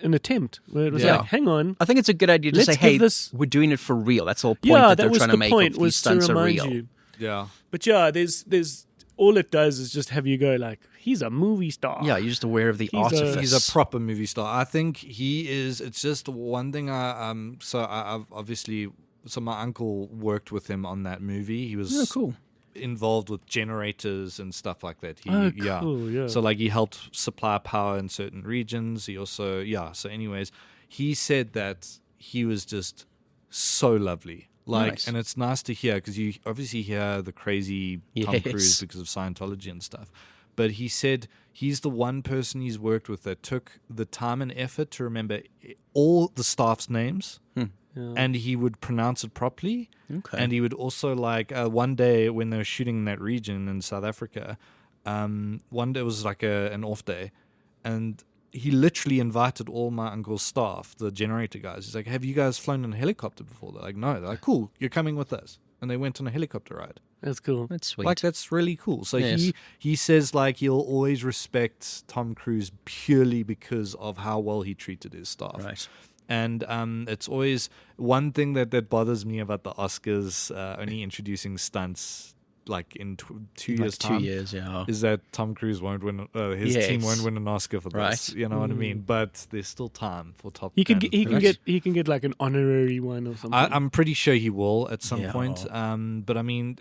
attempt where it was Yeah. like, hang on. I think it's a good idea to Let's say, give hey, this- we're doing it for real. That's the whole point Yeah, that that they're was trying the to make point, of was these to stunts are remind real. you. Yeah. But yeah, there's all it does is just have you go like, he's a movie star. Yeah, you're just aware of the He's a- artifice. He's a proper movie star. I think he is. It's just one thing. I've obviously. So my uncle worked with him on that movie. He was Oh, cool. involved with generators and stuff like that. Oh, cool, yeah. So like he helped supply power in certain regions. He also So anyways, he said that he was just so lovely. Like, Nice. and it's nice to hear because you obviously hear the crazy Tom Yes. Cruise because of Scientology and stuff. But he said he's the one person he's worked with that took the time and effort to remember all the staff's names, and he would pronounce it properly. Okay. And he would also like one day when they were shooting in that region in South Africa, one day it was like an off day, and he literally invited all my uncle's staff, the generator guys. He's like, "Have you guys flown in a helicopter before?" They're like, "No." They're like, "Cool, you're coming with us." And they went on a helicopter ride. That's cool. That's sweet. Like, that's really cool. So Yes. he says like he'll always respect Tom Cruise purely because of how well he treated his staff. Right. And it's always one thing that bothers me about the Oscars only introducing stunts like in 2 years' Like time. 2 years, yeah. Is that Tom Cruise won't win? His team Yes. won't win an Oscar for this. Right. You know what I mean? But there's still time for Top He can Gun. he can get like an honorary one or something. I'm pretty sure he will at some Yeah. point. But I mean,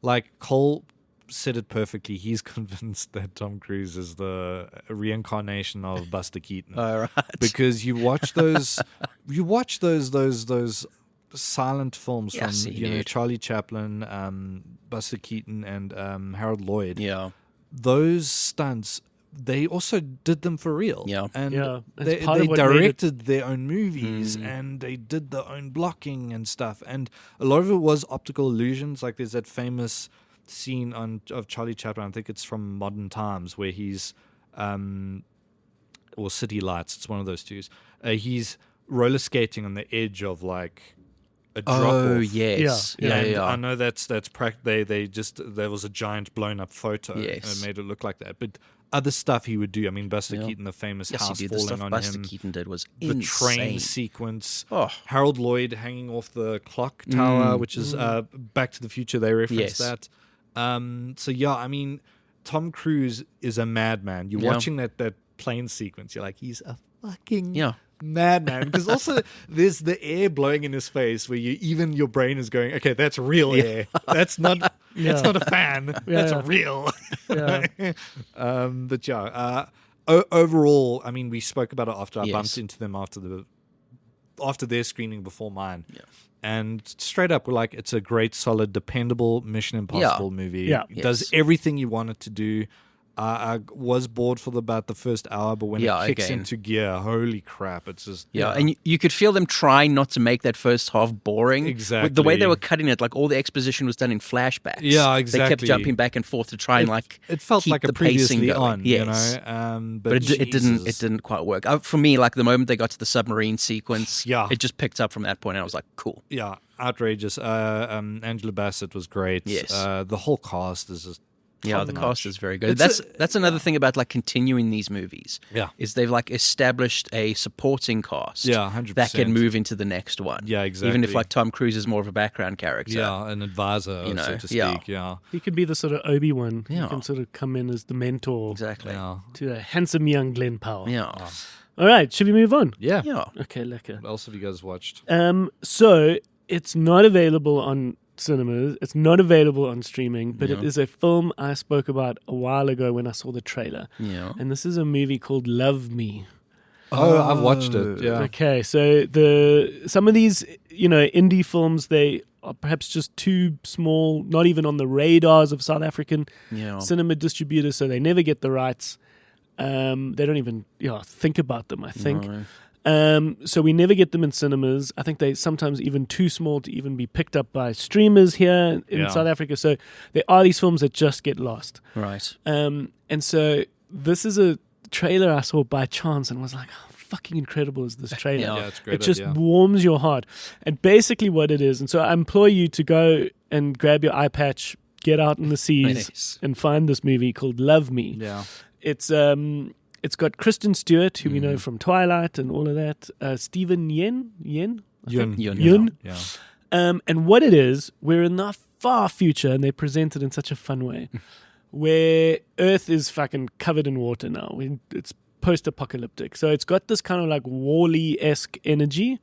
like Cole said it perfectly. He's convinced that Tom Cruise is the reincarnation of Buster Keaton. All right. Because you watch those silent films Yeah, from see, you know dude. Charlie Chaplin, Buster Keaton, and Harold Lloyd. Yeah. Those stunts, they also did them for real. Yeah. And Yeah, it's they part of what made it- directed their own movies and they did their own blocking and stuff. And a lot of it was optical illusions. Like there's that famous scene of Charlie Chaplin, I think it's from Modern Times, where he's or City Lights, it's one of those two. He's roller skating on the edge of like a drop Oh, off. yes. Yeah. Yeah. And Yeah. I know they just there was a giant blown up photo Yes. and it made it look like that. But other stuff he would do. I mean, Buster Yeah. Keaton, the famous Yes, house he did. The falling stuff on Buster him, Keaton did was the insane. train sequence, Oh. Harold Lloyd hanging off the clock tower, which is Back to the Future. They reference Yes. that. So yeah, I mean, Tom Cruise is a madman. You're Yeah. watching that plane sequence. You're like, he's a fucking Yeah. madman. Because also there's the air blowing in his face where your brain is going, okay, that's real air. That's not that's not a fan. That's Yeah. real. Yeah. But yeah, overall, I mean, we spoke about it after I Yes. bumped into them after their screening before mine. Yeah. And straight up, we're like, it's a great, solid, dependable Mission Impossible movie. Yeah. It does Yes. everything you want it to do. I was bored for about the first hour, but when Yeah, it kicks again. into gear, holy crap, it's just... Yeah, and you could feel them trying not to make that first half boring. Exactly. With the way they were cutting it, like all the exposition was done in flashbacks. Yeah, They kept exactly. jumping back and forth to try and like It felt keep like a the pacing previously going. on, Yes. you know? But it didn't. It Jesus. didn't quite work. For me, like the moment they got to the submarine sequence, Yeah. it just picked up from that point. And I was like, cool. Yeah, outrageous. Angela Bassett was great. Yes. The whole cast is just Yeah, the top cast notch. is very good. It's That's another thing about like continuing these movies. Yeah. is they've like established a supporting cast. Yeah, 100%. that can move into the next one. Yeah, Even if exactly. like Tom Cruise is more of a background character. Yeah, an advisor, You know, so to speak. yeah. Yeah. He could be the sort of Obi-Wan. He Yeah. can sort of come in as the mentor exactly. Yeah. to a handsome young Glenn Powell. Yeah. All right, should we move on? Yeah. Yeah. Okay, lekker. What else have you guys watched? So it's not available on cinemas. It's not available on streaming, but it Yeah. is a film I spoke about a while ago when I saw the trailer. Yeah. And this is a movie called Love Me. Oh, I've watched it. Yeah. Okay, so some of these, indie films, they are perhaps just too small, not even on the radars of South African Yeah. cinema distributors, so they never get the rights. They don't even think about them, I think. No. So we never get them in cinemas. I think they sometimes even too small to even be picked up by streamers here in Yeah. South Africa. So there are these films that just get lost. Right. And so this is a trailer I saw by chance and was like, how fucking incredible is this trailer? Yeah. Yeah, it's a great It just idea. warms your heart. And basically what it is, and so I implore you to go and grab your eye patch, get out in the seas Yes. and find this movie called Love Me. Yeah. It's got Kristen Stewart, who we know from Twilight and all of that. Stephen Yen? Yun. Yun. Yeah. And what it is, we're in the far future, and they present it in such a fun way, where Earth is fucking covered in water now. It's post-apocalyptic. So it's got this kind of like Wall-E-esque energy,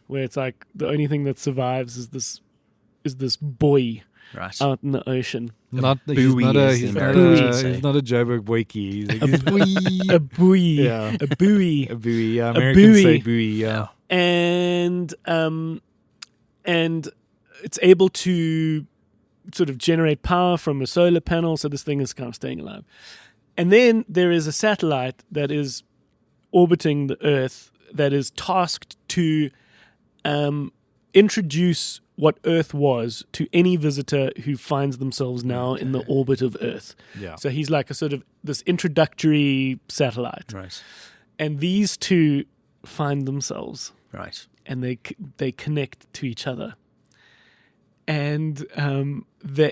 where it's like the only thing that survives is this buoy Right. out in the ocean. He's buoy not is the American say. he's not a Joburg Boykie. He's like, he's A buoy. Yeah. A buoy. a buoy. Yeah, Americans buoy. say buoy. Yeah. And it's able to sort of generate power from a solar panel, so this thing is kind of staying alive. And then there is a satellite that is orbiting the Earth that is tasked to introduce what Earth was to any visitor who finds themselves now in the orbit of Earth. Yeah. So he's like a sort of this introductory satellite. Right. And these two find themselves, Right. and they connect to each other. And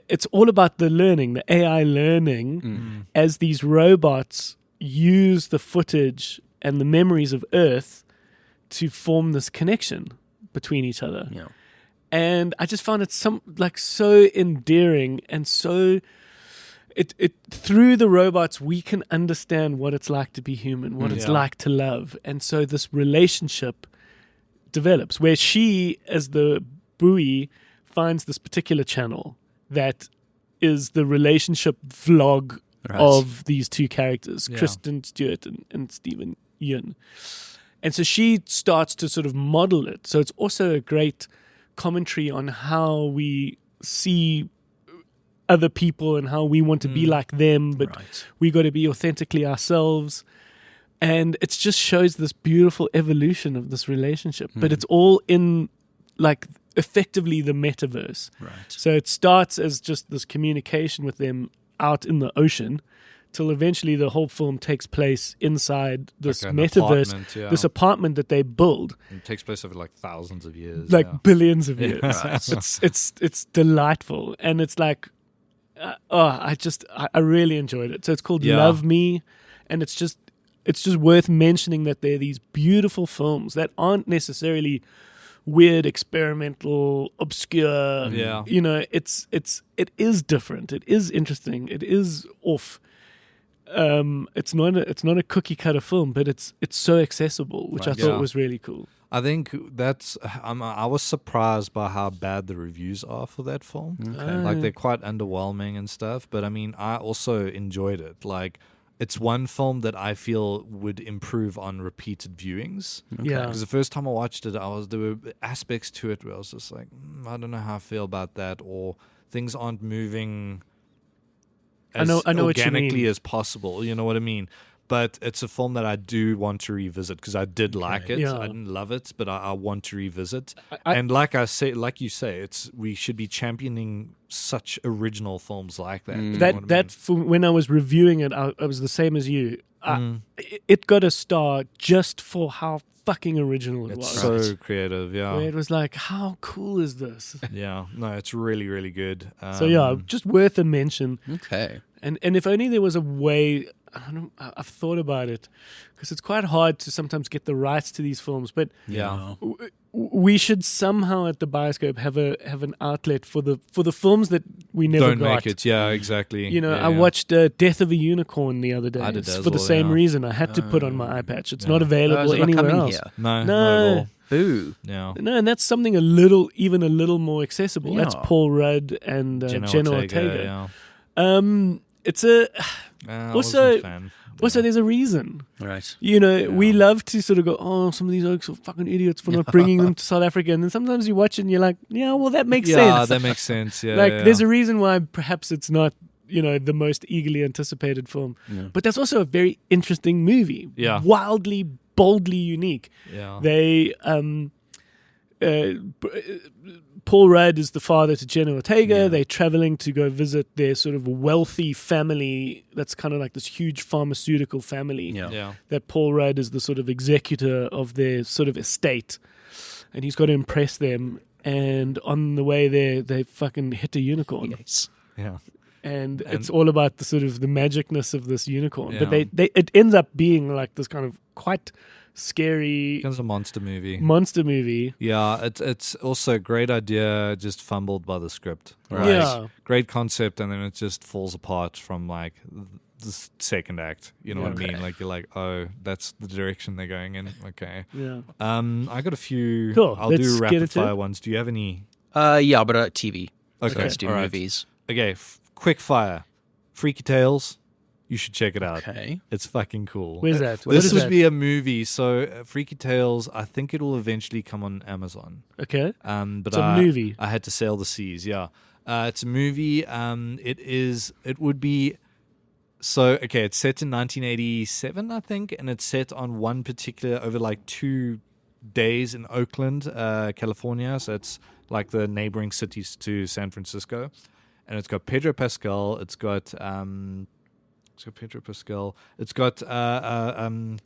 it's all about the learning, the AI learning, as these robots use the footage and the memories of Earth to form this connection between each other. Yeah. And I just found it so endearing, and so it through the robots we can understand what it's like to be human, what it's like to love. And so this relationship develops where she, as the buoy, finds this particular channel that is the relationship vlog of these two characters, Kristen Stewart and Stephen Yeun. And so she starts to sort of model it. So it's also a great commentary on how we see other people and how we want to be like them, but we got to be authentically ourselves. And it just shows this beautiful evolution of this relationship. But it's all in like effectively the metaverse. Right. So it starts as just this communication with them out in the ocean, till eventually the whole film takes place inside this Like an metaverse, apartment, this apartment that they build, It takes place over like thousands of years. like billions of years. Right. It's delightful, and it's like, I really enjoyed it. So it's called Love Me, and it's just worth mentioning that there are these beautiful films that aren't necessarily weird, experimental, obscure. Yeah. You know, it is different. It is interesting. It is off. It's not a cookie cutter film, but it's so accessible, which I thought was really cool. I think that's. I was surprised by how bad the reviews are for that film. Like they're quite underwhelming and stuff. But I mean, I also enjoyed it. Like, it's one film that I feel would improve on repeated viewings. Yeah. Because the first time I watched it, there were aspects to it where I was just like, I don't know how I feel about that, or things aren't moving as I know what you organically mean. as possible. You know what I mean? But it's a film that I do want to revisit because I did like it. Yeah. I didn't love it, but I want to revisit. I- And like you say, we should be championing such original films like that. You know what I mean? When I was reviewing it, I was the same as you. It got a star just for how fucking original it It's was. so creative, yeah. Where it was like, how cool is this? Yeah, no, it's really, really good. So yeah, just worth a mention. Okay. And if only there was a way. I've thought about it, because it's quite hard to sometimes get the rights to these films. But Yeah. we should somehow at the Bioscope have an outlet for the films that we never Don't got. make it. Yeah, exactly. You know, Yeah, I yeah. watched Death of a Unicorn the other day. I did It's as for the well, same yeah. reason. I had to put on my eye patch. It's not Yeah. available is it not anywhere coming else. here? No, No. not at all. Boo. Yeah. No, and that's something even a little more accessible. That's Yeah. Paul Rudd and Jenna Ortega. Yeah. It's a I Also- wasn't a fan. also there's a reason. Right. You know, we love to sort of go, oh, some of these oaks are fucking idiots for not bringing them to South Africa. And then sometimes you watch it and you're like, yeah, well, that makes Yeah, sense. that makes sense. Yeah, Like, yeah. there's a reason why perhaps it's not, you know, the most eagerly anticipated film. But that's also a very interesting movie. Yeah. Wildly, boldly unique. Yeah. They, Paul Rudd is the father to Jenna Ortega. Yeah. They're traveling to go visit their sort of wealthy family. That's kind of like this huge pharmaceutical family. Yeah. Yeah. That Paul Rudd is the sort of executor of their sort of estate. And he's got to impress them. And on the way there, they fucking hit a unicorn. Yes. Yeah. And it's all about the sort of the magicness of this unicorn. Yeah. But it ends up being like this kind of quite scary It's a monster movie. monster movie. Yeah, it's also a great idea, just fumbled by the script. Right. Yeah. Great concept, and then it just falls apart from like the second act. You know what I Okay. mean? Like you're like, oh, that's the direction they're going in. Okay. Yeah. I got a few. Cool. I'll Let's do get rapid into fire it. ones. Do you have any? Yeah, but TV. Okay. Let's do all right. movies. Okay. Quick fire. Freaky Tales. You should check it out. Okay. It's fucking cool. Where's that? What This is would that? be a movie. So Freaky Tales, I think it will eventually come on Amazon. Okay. But It's a movie. I had to sail the seas. Yeah, it's a movie. It would be. So okay, it's set in 1987, I think, and it's set on one particular over like 2 days in Oakland, California. So it's like the neighboring cities to San Francisco, and it's got Pedro Pascal. It's got Pedro Pascal. It's got Andor,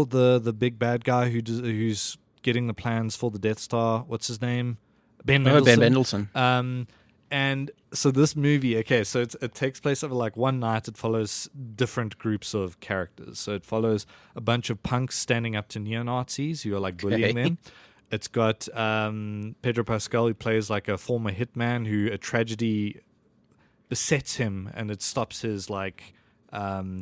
the big bad guy who's getting the plans for the Death Star. What's his name? Ben Mendelsohn. Ben Mendelsohn. And so this movie, okay, so it takes place over like one night. It follows different groups of characters. So it follows a bunch of punks standing up to neo-Nazis who are like bullying them. It's got Pedro Pascal, who plays like a former hitman who a tragedy besets him and it stops his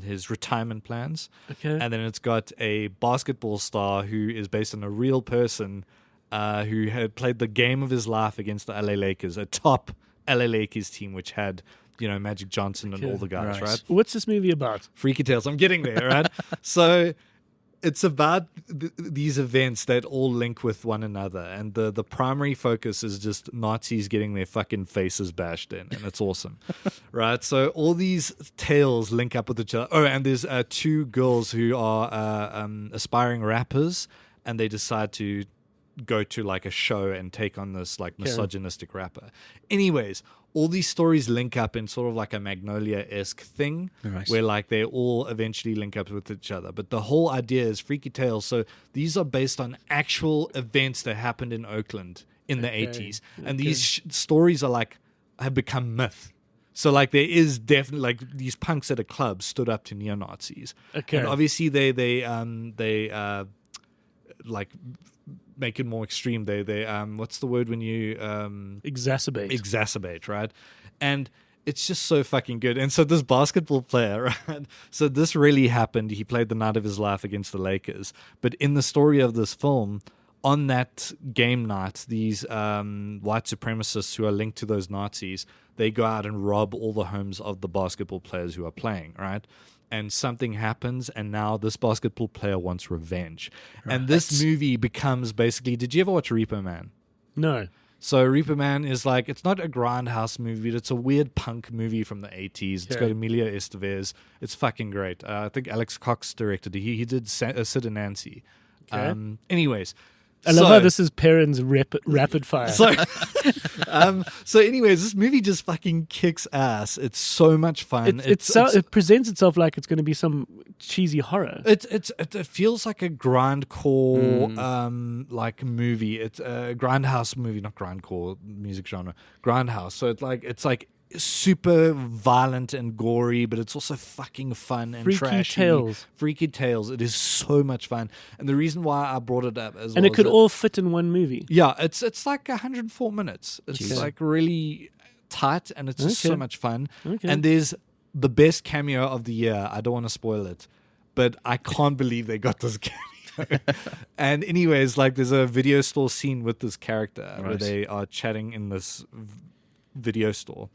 his retirement plans. Okay. And then it's got a basketball star who is based on a real person who had played the game of his life against the LA Lakers, a top LA Lakers team which had, Magic Johnson and all the guys, right? What's this movie about? Freaky Tales. I'm getting there, right? So it's about these events that all link with one another, and the primary focus is just Nazis getting their fucking faces bashed in, and it's awesome, right? So all these tales link up with each other. Oh, and there's 2 girls who are aspiring rappers, and they decide to go to like a show and take on this like misogynistic rapper. Anyways, all these stories link up in sort of like a Magnolia-esque thing, where like they all eventually link up with each other. But the whole idea is Freaky Tales. So these are based on actual events that happened in Oakland in the 80s. And these stories are have become myth. So like there is definitely like these punks at a club stood up to neo-Nazis. Okay. And obviously they like make it more extreme. They what's the word when you exacerbate, right? And it's just so fucking good. And so this basketball player, right? So this really happened. He played the night of his life against the Lakers. But in the story of this film, on that game night, these white supremacists who are linked to those Nazis, they go out and rob all the homes of the basketball players who are playing, right? And something happens, and now this basketball player wants revenge. Right. And this movie becomes basically, did you ever watch Reaper Man? No. So Reaper Man is like, it's not a grindhouse movie, but it's a weird punk movie from the 80s. It's got Emilio Estevez. It's fucking great. I think Alex Cox directed it. He did Sid and Nancy. Okay. Anyways. I love how this is Perrin's rapid fire. So anyways, this movie just fucking kicks ass. It's so much fun. It presents itself like it's going to be some cheesy horror. It feels like a grindcore like movie. It's a grindhouse movie, not grindcore music genre. Grindhouse. So it's like super violent and gory, but it's also fucking fun and trashy. Freaky Tales. It is so much fun. And the reason why I brought it up as well, and it could all fit in one movie. Yeah, it's like 104 minutes. It's like really tight, and it's just so much fun. Okay. And there's the best cameo of the year. I don't want to spoil it, but I can't believe they got this cameo. And anyways, like there's a video store scene with this character where they are chatting in this video store.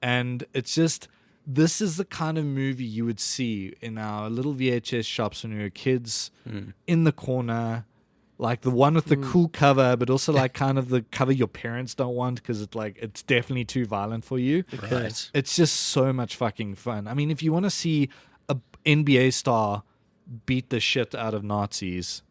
And it's just, this is the kind of movie you would see in our little VHS shops when we were kids, in the corner, like the one with the cool cover, but also like kind of the cover your parents don't want because it's definitely too violent for you. Right. It's just so much fucking fun. I mean, if you want to see a NBA star beat the shit out of Nazis,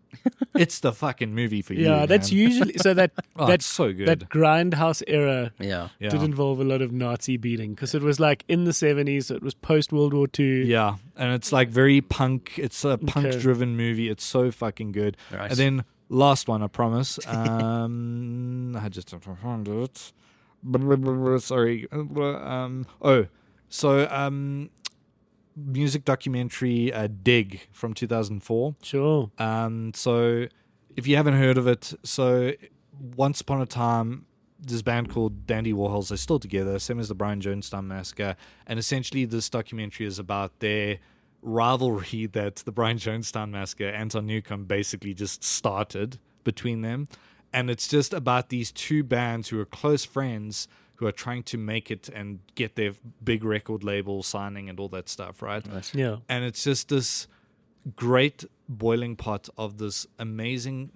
it's the fucking movie for you. Yeah, that's usually so that that's so good. That grindhouse era did involve a lot of Nazi beating because it was like in the 70s, so it was post World War II. Yeah, and it's like very punk. It's a punk-driven movie. It's so fucking good. Right. And then last one, I promise. I just found it. Sorry. Music documentary Dig from 2004. Sure. So if you haven't heard of it, so once upon a time, this band called Dandy Warhols, they're still together, same as the Brian Jonestown Massacre, and essentially this documentary is about their rivalry that the Brian Jonestown Massacre, Anton Newcomb, basically just started between them. And it's just about these two bands who are close friends who are trying to make it and get their big record label signing and all that stuff, right? Yeah. And it's just this great boiling pot of this amazing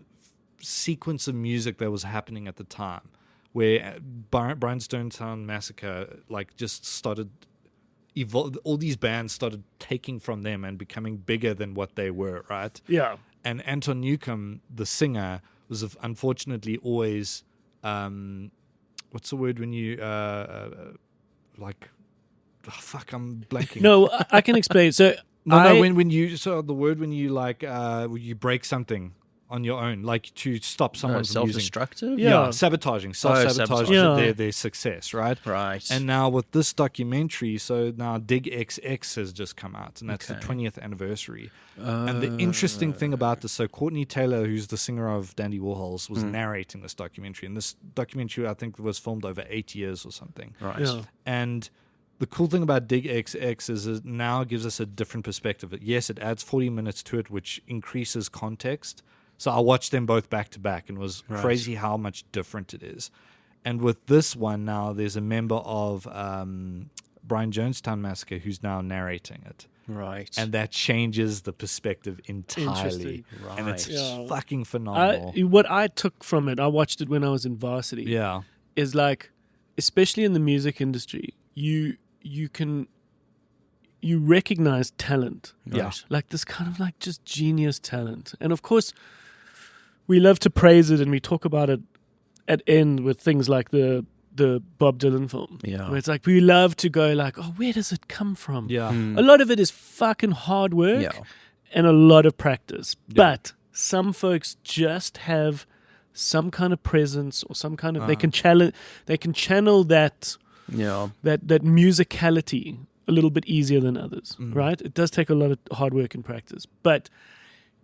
sequence of music that was happening at the time, where Brian Stonetown Massacre like just started all these bands started taking from them and becoming bigger than what they were, right? Yeah. And Anton Newcomb, the singer, was unfortunately always what's the word when you like I'm blanking. No, I can explain. So No, when you the word when you like you break something on your own, like to stop someone from using. Self-destructive? Yeah. Sabotaging, self-sabotage Yeah. their success, right? Right. And now with this documentary, so now Dig XX has just come out, and that's the Okay. 20th anniversary. And the interesting thing about this, so Courtney Taylor, who's the singer of Dandy Warhols, was narrating this documentary. And this documentary, I think, was filmed over 8 years or something. Right. Yeah. And the cool thing about Dig XX is it now gives us a different perspective. Yes, it adds 40 minutes to it, which increases context. So I watched them both back to back, and it was crazy how much different it is. And with this one now, there's a member of Brian Jonestown Massacre who's now narrating it. Right. And that changes the perspective entirely. Interesting. And it's Yeah. fucking phenomenal. What I took from it, I watched it when I was in varsity. Yeah. Is like, especially in the music industry, you recognize talent. Yeah. Like this kind of like just genius talent. And of course, we love to praise it, and we talk about it at end with things like the Bob Dylan film. Yeah. Where it's like we love to go like, oh, where does it come from? Yeah. A lot of it is fucking hard work Yeah. and a lot of practice. But some folks just have some kind of presence or some kind of they can channel that Yeah. that musicality a little bit easier than others, right? It does take a lot of hard work and practice. But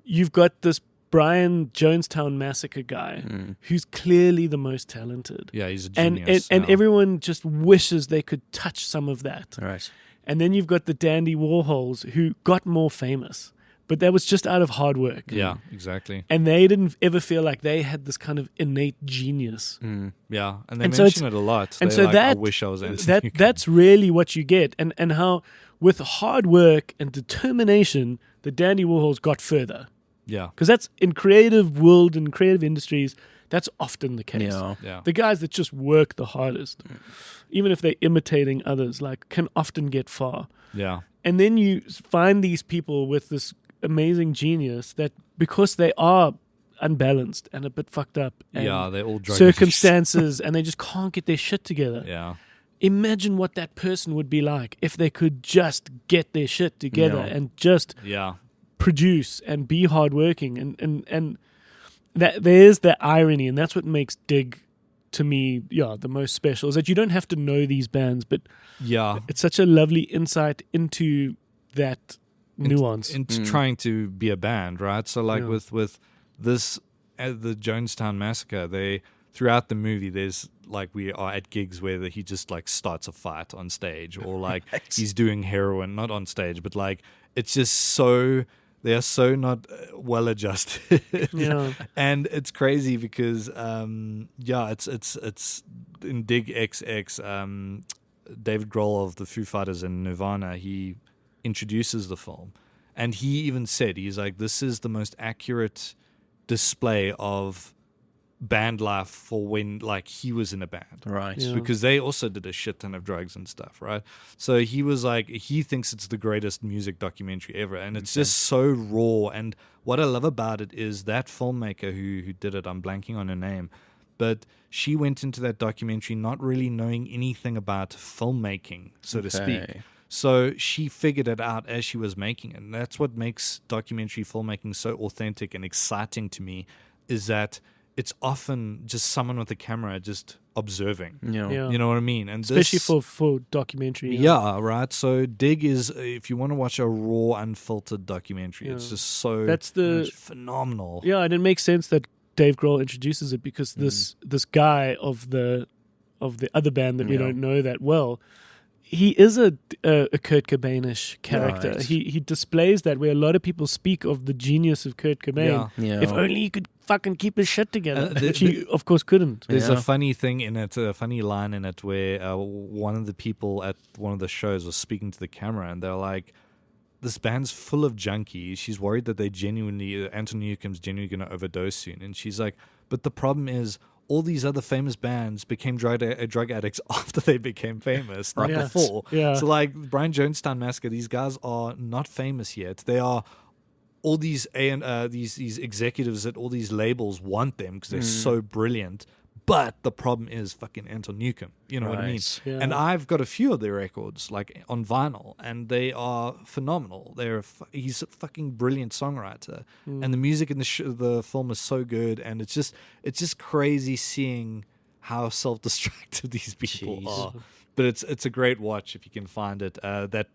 you've got this Brian Jonestown Massacre guy who's clearly the most talented. Yeah, he's a And genius. everyone just wishes they could touch some of that. Right. And then you've got the Dandy Warhols who got more famous, but that was just out of hard work. Yeah, exactly. And they didn't ever feel like they had this kind of innate genius. Yeah, and they And so mention it's- it a lot. And They're so like, that I wish I was Anthony. that's really what you get. And how with hard work and determination, the Dandy Warhols got further. Yeah, Because that's in creative world and creative industries, that's often the case. Yeah. yeah. The guys that just work the hardest, even if they're imitating others, like can often get far. Yeah. And then you find these people with this amazing genius that because they are unbalanced and a bit fucked up and Yeah, they're all drug circumstances and they just can't get their shit together. Yeah. Imagine what that person would be like if they could just get their shit together Yeah. and just Yeah. produce and be hardworking and that there's that irony, and that's what makes Dig to me the most special, is that you don't have to know these bands, but Yeah. it's such a lovely insight into that nuance. Into trying to be a band, right? So like Yeah. with this the Jonestown Massacre, they throughout the movie there's like we are at gigs where he just like starts a fight on stage, or like he's doing heroin, not on stage, but like it's just so they are so not well adjusted. Yeah. And it's crazy because it's in Dig XX, David Grohl of the Foo Fighters and Nirvana, he introduces the film, and he even said, he's like, this is the most accurate display of band life for when like he was in a band. Right. Yeah. Because they also did a shit ton of drugs and stuff, right? So he was like, he thinks it's the greatest music documentary ever, and it's just so raw. And what I love about it is that filmmaker who did it, I'm blanking on her name, but she went into that documentary not really knowing anything about filmmaking, so to speak. Okay. So she figured it out as she was making it. And that's what makes documentary filmmaking so authentic and exciting to me, is that it's often just someone with a camera just observing. Yeah. Yeah. You know what I mean? And Especially this, for documentary. yeah, right. So Dig is, if you want to watch a raw, unfiltered documentary, it's Yeah. just so That's the- it's phenomenal. Yeah, and it makes sense that Dave Grohl introduces it because this guy of the other band that we Yeah. don't know that well, he is a Kurt Cobain-ish character. Right. He displays that where a lot of people speak of the genius of Kurt Cobain. Yeah. If only he could fucking keep his shit together, the- which he of course couldn't. There's Yeah. a funny thing in it, a funny line in it where one of the people at one of the shows was speaking to the camera and they're like, this band's full of junkies. She's worried that Anton Newcomb's genuinely going to overdose soon. And she's like, but the problem is all these other famous bands became drug addicts after they became famous, not Yeah. before. Yeah. So like Brian Jonestown Massacre, these guys are not famous yet. They are all these these executives at all these labels want them because they're so brilliant. But the problem is fucking Anton Newcomb. You know what I mean? Right. Yeah. And I've got a few of their records, like on vinyl, and they are phenomenal. He's a fucking brilliant songwriter, and the music in the film is so good. And it's just crazy seeing how self-destructive these people are. But it's a great watch if you can find it. That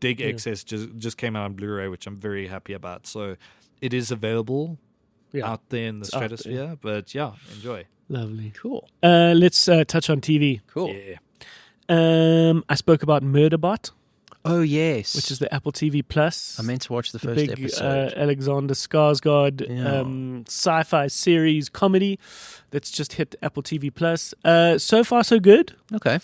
Dig XS just came out on Blu-ray, which I'm very happy about. So it is available out there in the stratosphere. But yeah, enjoy. Lovely. Cool. Let's touch on TV. Cool. Yeah. I spoke about Murderbot, Oh, yes. which is the Apple TV Plus. I meant to watch the the first big episode. Alexander Skarsgård Yeah. sci-fi series comedy that's just hit Apple TV Plus. So far, so good. Okay.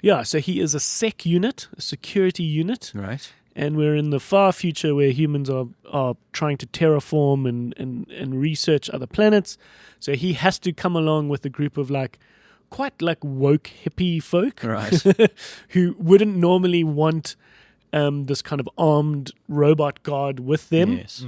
Yeah, so he is a sec unit, a security unit, Right. and we're in the far future where humans are trying to terraform and research other planets. So he has to come along with a group of quite woke hippie folk, Right. who wouldn't normally want this kind of armed robot guard with them, Yes.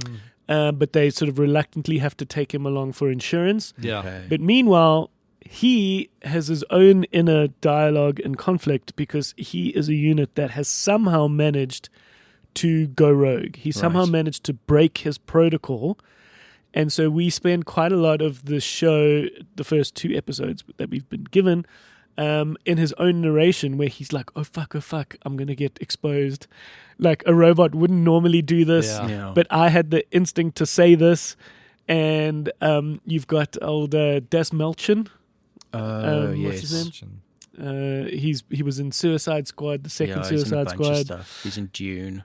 but they sort of reluctantly have to take him along for insurance. Yeah. Okay. But meanwhile, he has his own inner dialogue and conflict because he is a unit that has somehow managed to go rogue. He somehow Right. managed to break his protocol. And so we spend quite a lot of the show, the first 2 episodes that we've been given, in his own narration where he's like, oh fuck, I'm going to get exposed. Like a robot wouldn't normally do this, Yeah. Yeah. but I had the instinct to say this. And you've got old Des Melchin. What's his yes. name? He was in Suicide Squad, the second Yeah, he's in a Suicide bunch of Squad. stuff. He's in Dune.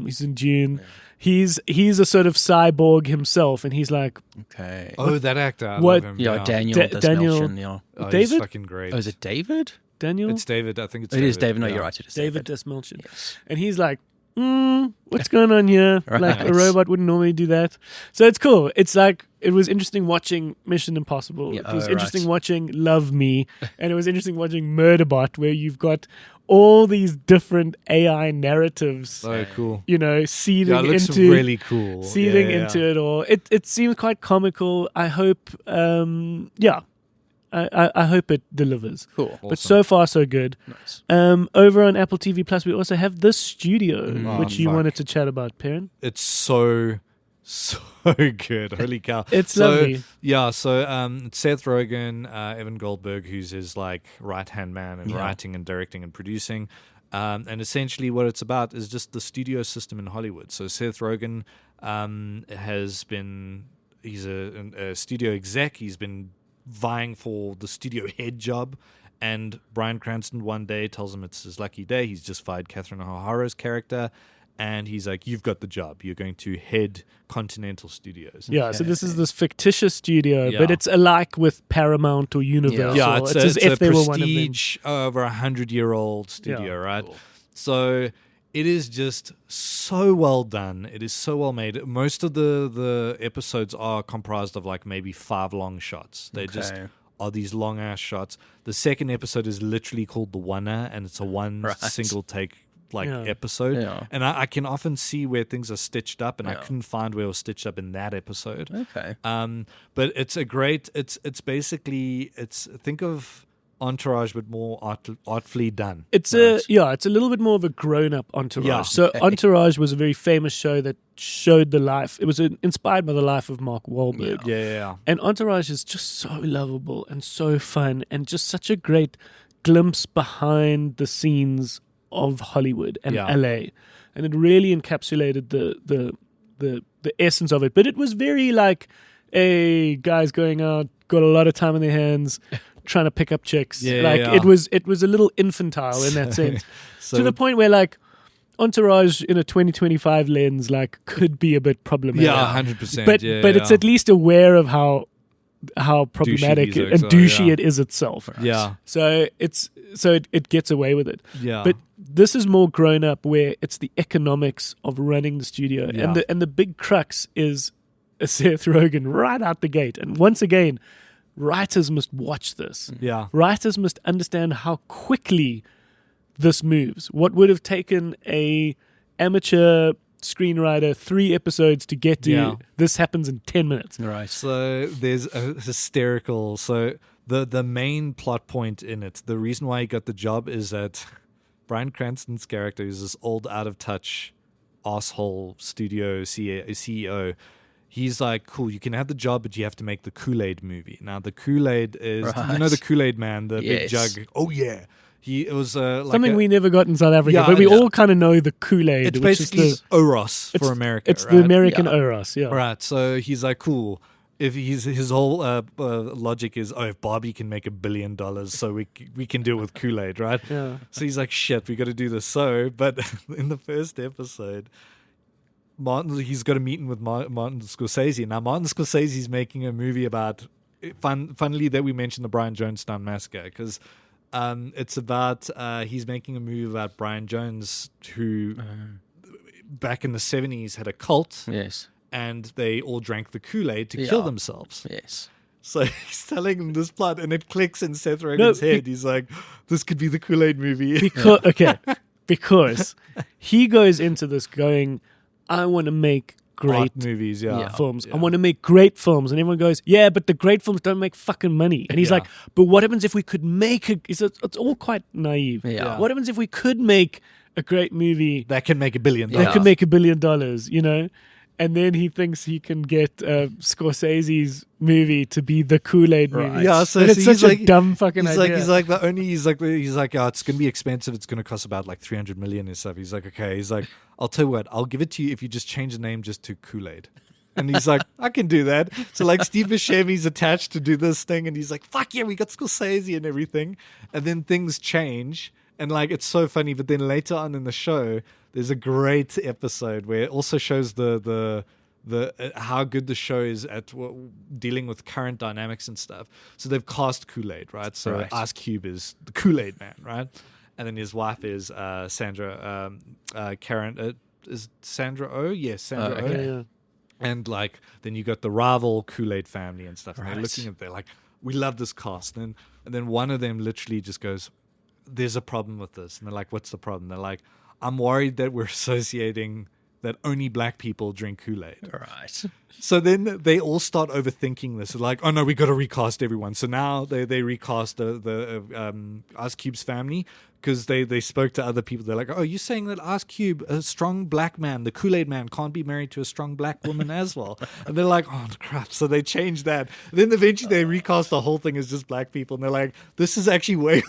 He's in June. He's a sort of cyborg himself, and he's like, Okay. Oh, that actor. I What- love him. Yeah, Daniel Da- Des Daniel- Melchin, yeah. Oh, David? He's fucking great. Oh, is it David? Daniel? It's David. I think it's It is David. No, yeah. you're right. It is David David. Des Melchin. Yes. And he's like, what's going on here? Like Right. a robot wouldn't normally do that. So it's cool. It's like, it was interesting watching Mission Impossible. Yeah, It was oh, interesting right. watching Love Me. And it was interesting watching Murderbot, where you've got all these different AI narratives, Oh, cool. seeding Yeah, it looks into really cool. seeding Yeah, yeah, into it all. It seems quite comical. I hope, I hope it delivers. Cool. But so far, so good. Nice. Over on Apple TV Plus, we also have The Studio, Oh, which you fuck. wanted to chat about, Perrin. It's so good. Holy cow. It's lovely. Yeah, so Seth Rogen, Evan Goldberg, who's his right-hand man in writing and directing and producing. And essentially what it's about is just the studio system in Hollywood. So Seth Rogen he's a studio exec. He's been vying for the studio head job. And Bryan Cranston one day tells him it's his lucky day. He's just fired Catherine O'Hara's character. And he's like, you've got the job. You're going to head Continental Studios. Yeah, so this is this fictitious studio, Yeah. but it's alike with Paramount or Universal. Yeah, it's, it's as a if they were one of them. prestige over 100-year-old studio, Yeah. right? Cool. So it is just so well done. It is so well made. Most of the episodes are comprised of maybe 5 long shots. They just are these long ass shots. The second episode is literally called The Oneer, and it's a single take episode. Yeah. And I can often see where things are stitched up, and I Yeah. couldn't find where it was stitched up in that episode. Okay. But it's a great. It's basically think of Entourage, but more artfully done. It's it's a little bit more of a grown-up Entourage. Yeah. So Entourage was a very famous show that showed the life. It was inspired by the life of Mark Wahlberg. Yeah. And Entourage is just so lovable and so fun and just such a great glimpse behind the scenes of Hollywood and LA. And it really encapsulated the essence of it. But it was very hey, guys going out, got a lot of time on their hands, trying to pick up chicks. Yeah, like yeah. it was a little infantile in that sense. So To the point where like Entourage in a 2025 lens like could be a bit problematic. yeah, 100%. But yeah, but it's at least aware of how problematic these and are, douchey yeah. it is itself. Yeah, So it gets away with it. yeah. But this is more grown up, where it's the economics of running the studio, Yeah. and the big crux is Seth Rogen right out the gate. And once again, writers must watch this. yeah. Writers must understand how quickly this moves. What would have taken a amateur screenwriter 3 episodes to get to, Yeah. this happens in 10 minutes. Right. So there's a hysterical. So the main plot point in it, the reason why he got the job is that Bryan Cranston's character is this old, out of touch, asshole studio CEO. He's like, cool, you can have the job, but you have to make the Kool-Aid movie. Now the Kool-Aid is, you know, the Kool-Aid man, the big Yes. jug. Oh yeah, it was like Something we never got in South Africa, Yeah, but we yeah. all kind of know the Kool-Aid. It's which is basically the, Oros it's- for America. It's right? the American Yeah. Oros, yeah. Right, so he's like, cool. If his whole logic is, if Barbie can make $1 billion, so we can do it with Kool-Aid, right? Yeah. So he's like, shit, we got to do this. So, but in the first episode, he's got a meeting with Martin Scorsese. Now, Martin Scorsese's making a movie about, funnily that we mentioned the Brian Jonestown massacre, because it's about, he's making a movie about Brian Jones, who back in the 70s had a cult, Yes. and they all drank the Kool-Aid to kill Yeah. themselves. Yes. So he's telling him this plot, and it clicks in Seth Rogen's head. He's like, this could be the Kool-Aid movie. Because he goes into this going, I want to make great Art movies, yeah. films. Yeah. I want to make great films. And everyone goes, yeah, but the great films don't make fucking money. And he's Yeah. like, but what happens if we could make it's all quite naive. Yeah. What happens if we could make a great movie That can make $1 billion. that could make $1 billion, you know? And then he thinks he can get Scorsese's movie to be the Kool-Aid movie. Yeah, so And it's he's such like, a dumb fucking he's idea. he's like, oh, it's gonna be expensive. It's gonna cost about like 300 million and stuff. He's like, okay. He's like, I'll tell you what, I'll give it to you if you just change the name just to Kool-Aid. And he's like, I can do that. So like Steve Buscemi's attached to do this thing, and he's like, fuck yeah, we got Scorsese and everything. And then things change, and like it's so funny. But then later on in the show, there's a great episode where it also shows the how good the show is at dealing with current dynamics and stuff. So they've cast Kool-Aid, right? So Right. Ice Cube is the Kool-Aid man, right? And then his wife is Sandra Karen. Is Sandra Oh? Yes, Sandra Oh. yeah. And like then you got the rival Kool-Aid family and stuff. And they're Right. looking at, they're like, we love this cast. And then one of them literally just goes, there's a problem with this. And they're like, what's the problem? They're like, I'm worried that we're associating that only black people drink Kool-Aid. Right. So then they all start overthinking this. They're like, oh no, we got to recast everyone. So now they recast the Ice Cube's family, because they spoke to other people. They're like, oh, you're saying that Ice Cube, a strong black man, the Kool-Aid man, can't be married to a strong black woman as well. And they're like, oh crap. So they changed that. Then eventually they recast the whole thing as just black people. And they're like, this is actually way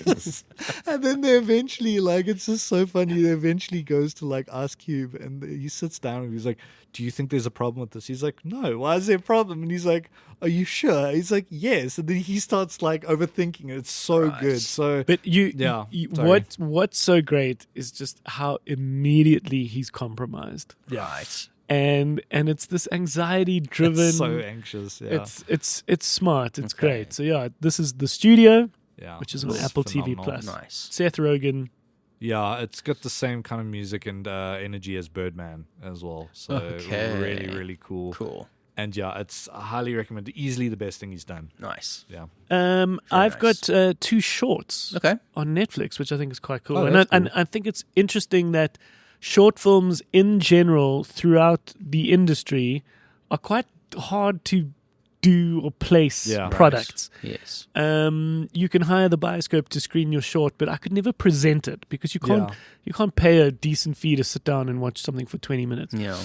and then they eventually, like, it's just so funny. They eventually goes to like Ice Cube, and he sits down and he's like, do you think there's a problem with this? He's like, no, why is there a problem? And he's like, are you sure? He's like, yes. And then he starts like overthinking it. It's so good. So But Yeah, sorry. what's so great is just how immediately he's compromised. Right. And it's this anxiety driven, so anxious. Yeah. it's smart, it's Okay. great. So yeah, this is The Studio, yeah. which is on It's Apple TV phenomenal. Plus. Nice. Seth Rogen. Yeah, it's got the same kind of music and energy as Birdman as well. So Okay. really, really cool. Cool. And yeah, it's I highly recommend. Easily the best thing he's done. Nice. Yeah. I've nice. got 2 shorts Okay. on Netflix, which I think is quite cool. Oh, and, that's and I think it's interesting that short films in general throughout the industry are quite hard to do or place Yeah. Right. products. Yes. You can hire the Bioscope to screen your short, but I could never present it because you Yeah. can't pay a decent fee to sit down and watch something for 20 minutes. Yeah.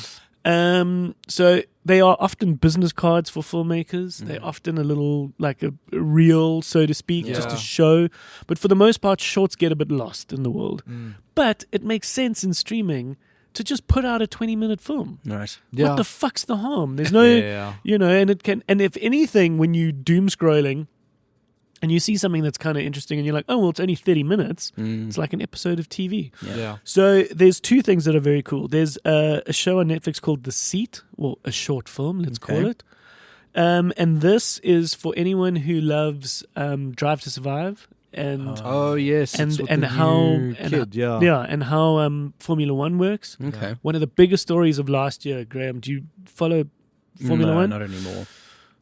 So they are often business cards for filmmakers. They're often a little like a reel, so to speak, just Yeah. to show. But for the most part, shorts get a bit lost in the world. Mm. But it makes sense in streaming to just put out a 20-minute film. Right. Yeah. What the fuck's the harm? There's no, Yeah. you know, and it can, and if anything, when you doom scrolling and you see something that's kind of interesting, and you're like, oh, well, it's only 30 minutes. It's like an episode of TV. Yeah. So there's two things that are very cool. There's a show on Netflix called The Seat, or a short film, let's call it. And this is for anyone who loves Drive to Survive and Oh yes, and it's with and the how new and kid, and how Formula One works. Okay. One of the biggest stories of last year, Graham. Do you follow Formula One? Not anymore.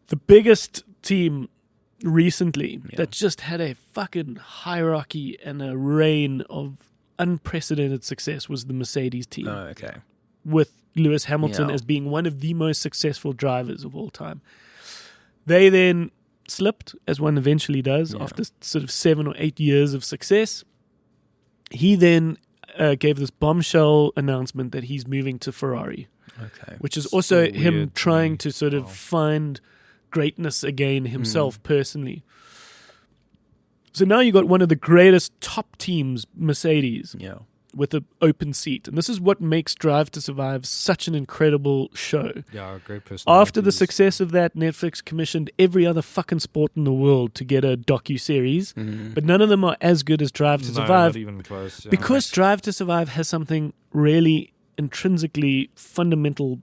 The biggest team recently that just had a fucking hierarchy and a reign of unprecedented success was the Mercedes team, Oh, okay. with Lewis Hamilton as being one of the most successful drivers of all time. They then slipped, as one eventually does, after sort of 7 or 8 years of success. He then gave this bombshell announcement that he's moving to Ferrari, Okay. which is also So him weird to trying me. to sort of find greatness again himself personally. So now you got one of the greatest top teams, Mercedes, Yeah. with an open seat. And this is what makes Drive to Survive such an incredible show. Yeah, great person. After the success of that, Netflix commissioned every other fucking sport in the world to get a docu-series, but none of them are as good as Drive to Survive, not even close. Yeah. because Drive to Survive has something really intrinsically fundamental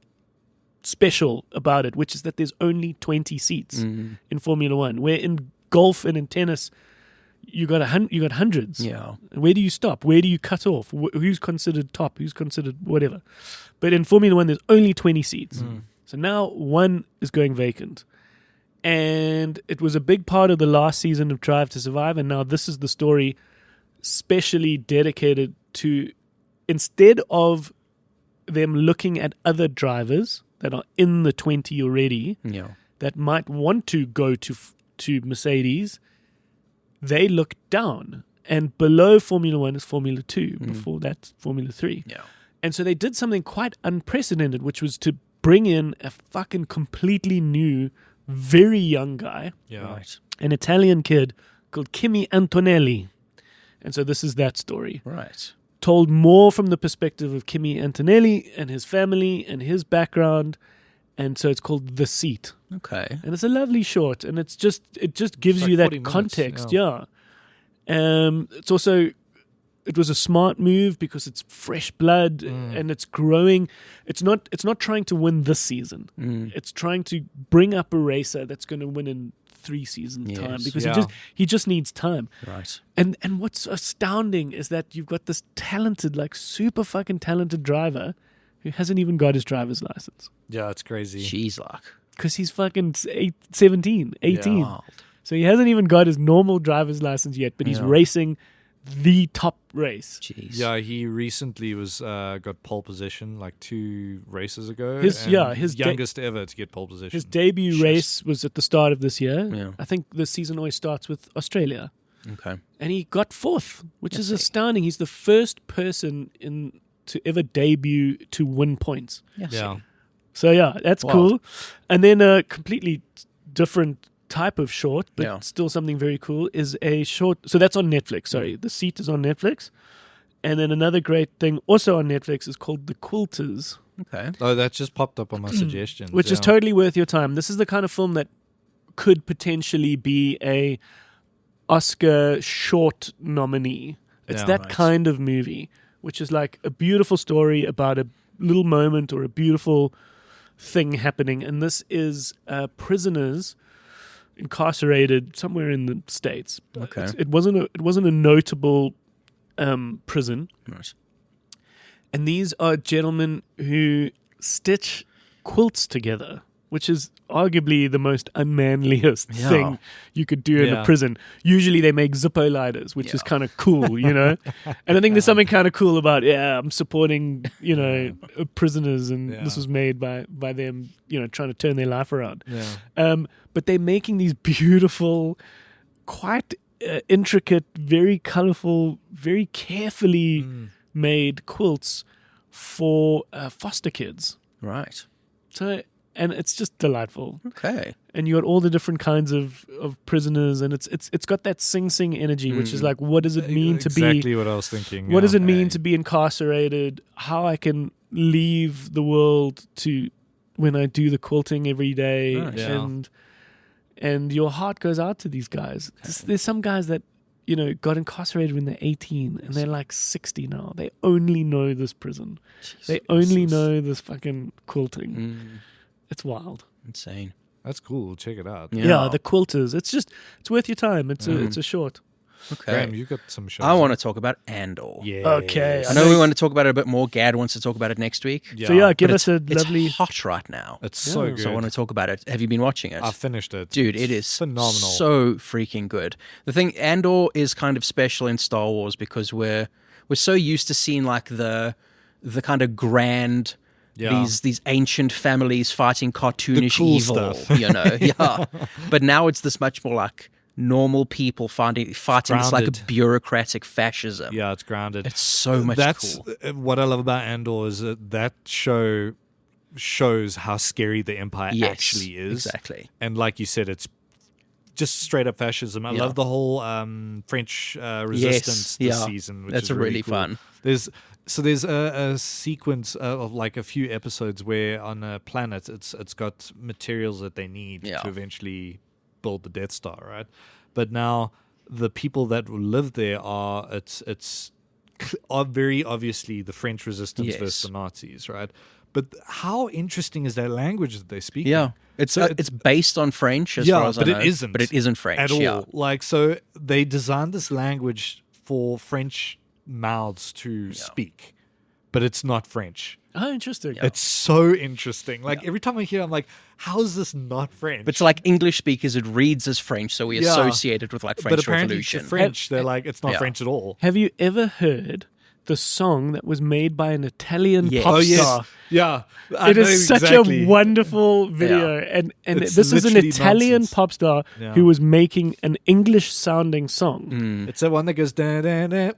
special about it, which is that there's only 20 seats in Formula One, where in golf and in tennis you got hundreds. Yeah. Where do you stop? Where do you cut off? Who's considered top? Who's considered whatever? But in Formula One, there's only 20 seats. So now one is going vacant. And it was a big part of the last season of Drive to Survive. And now this is the story specially dedicated to, instead of them looking at other drivers that are in the 20 already, Yeah. that might want to go to Mercedes, they look down. And below Formula One is Formula 2. Before that, Formula 3. Yeah. And so they did something quite unprecedented, which was to bring in a fucking completely new, very young guy, Yeah. Right. an Italian kid called Kimi Antonelli. And so this is that story, Right. told more from the perspective of Kimi Antonelli and his family and his background. And so it's called The Seat. Okay. And it's a lovely short, and it just gives like you that 40 minutes, context. It's also, it was a smart move because it's fresh blood and it's growing. It's not trying to win this season. It's trying to bring up a racer that's going to win in 3 seasons Yes. time, because Yeah. he just needs time. Right. And what's astounding is that you've got this talented, like super fucking talented driver who hasn't even got his driver's license Yeah, it's crazy. She's like. because he's fucking 17, 18. Wild. So he hasn't even got his normal driver's license yet, but he's Yeah. racing the top race. Jeez. Yeah, he recently was got pole position like 2 races ago. His- and yeah, his da- youngest ever to get pole position. His debut Shit. race was at the start of this year. Yeah. I think the season always starts with Australia. Okay. And he got 4th, which is astounding. He's the first person to ever debut to win points. Yeah, So yeah, that's Wild. cool. And then a completely different type of short, but Yeah. still something very cool, is a short. So that's on Netflix. Sorry, The Seat is on Netflix. And then another great thing also on Netflix is called The Quilters, Okay. Oh, that just popped up on my suggestions. which is totally worth your time. This is the kind of film that could potentially be a Oscar short nominee. It's Yeah. that Right. kind of movie, which is like a beautiful story about a little moment or a beautiful thing happening. And this is prisoners incarcerated somewhere in the States. Okay. It wasn't a notable prison. Right. And these are gentlemen who stitch quilts together, which is arguably the most unmanliest Yeah. thing you could do in a Yeah. prison. Usually they make Zippo lighters, which is Yeah. kind of cool, you know? And I think there's something kind of cool about, I'm supporting, prisoners, and Yeah. this was made by them, trying to turn their life around. Yeah. But they're making these beautiful, quite intricate, very colorful, very carefully made quilts for foster kids. Right. So, and it's just delightful. Okay. And you got all the different kinds of prisoners, and it's got that Sing Sing energy, which is like, what does it mean to be? Exactly what I was thinking. What does it mean Okay. to be incarcerated? How I can leave the world to when I do the quilting every day, Nice. Yeah. and and your heart goes out to these guys. There's some guys that, you know, got incarcerated when they're 18 and they're like 60 now. They only know this prison. They only know this fucking quilting. It's wild. Insane. That's cool. Check it out. Yeah, the Quilters. It's worth your time. It's a short. Okay. Graham, you got some shows. I want to talk about Andor. Yeah. Okay. I know we want to talk about it a bit more. Gad wants to talk about it next week. Yeah. So yeah, give But us a lovely. It's hot right now. It's so good. So I want to talk about it. Have you been watching it? I finished it. Dude, it is phenomenal. So freaking good. The thing, Andor is kind of special in Star Wars because we're so used to seeing like the kind of grand these ancient families fighting cartoonish cool evil, stuff. you know. Yeah. But now it's this much more like normal people fighting this like grounded. a bureaucratic fascism. Yeah, it's grounded. It's so much That's cool. what I love about Andor is that show shows how scary the Empire actually is. Exactly. And like you said, it's just straight up fascism. I love the whole French resistance this season, which That's is really cool. fun. There's a sequence of like a few episodes where on a planet it's got materials that they need to eventually build the Death Star, right? But now the people that live there are very obviously the French resistance versus the Nazis, right? But how interesting is that language that they speak? Yeah. It's based on French as far as I know. but it isn't. But it isn't French at all. Yeah. Like, so they designed this language for French mouths to speak, but it's not French. Oh, interesting. It's so interesting. Like every time I hear it, I'm like, how is this not French? But it's like English speakers, it reads as French, so we associate it with like French but apparently Revolution. to French, they're like, it's not French at all. Have you ever heard the song that was made by an Italian Yes. pop Oh, yes. star? Yeah. It is such a wonderful video. And It's this is an literally Italian nonsense. pop star who was making an English sounding song. It's that one that goes, dun, dun, dun,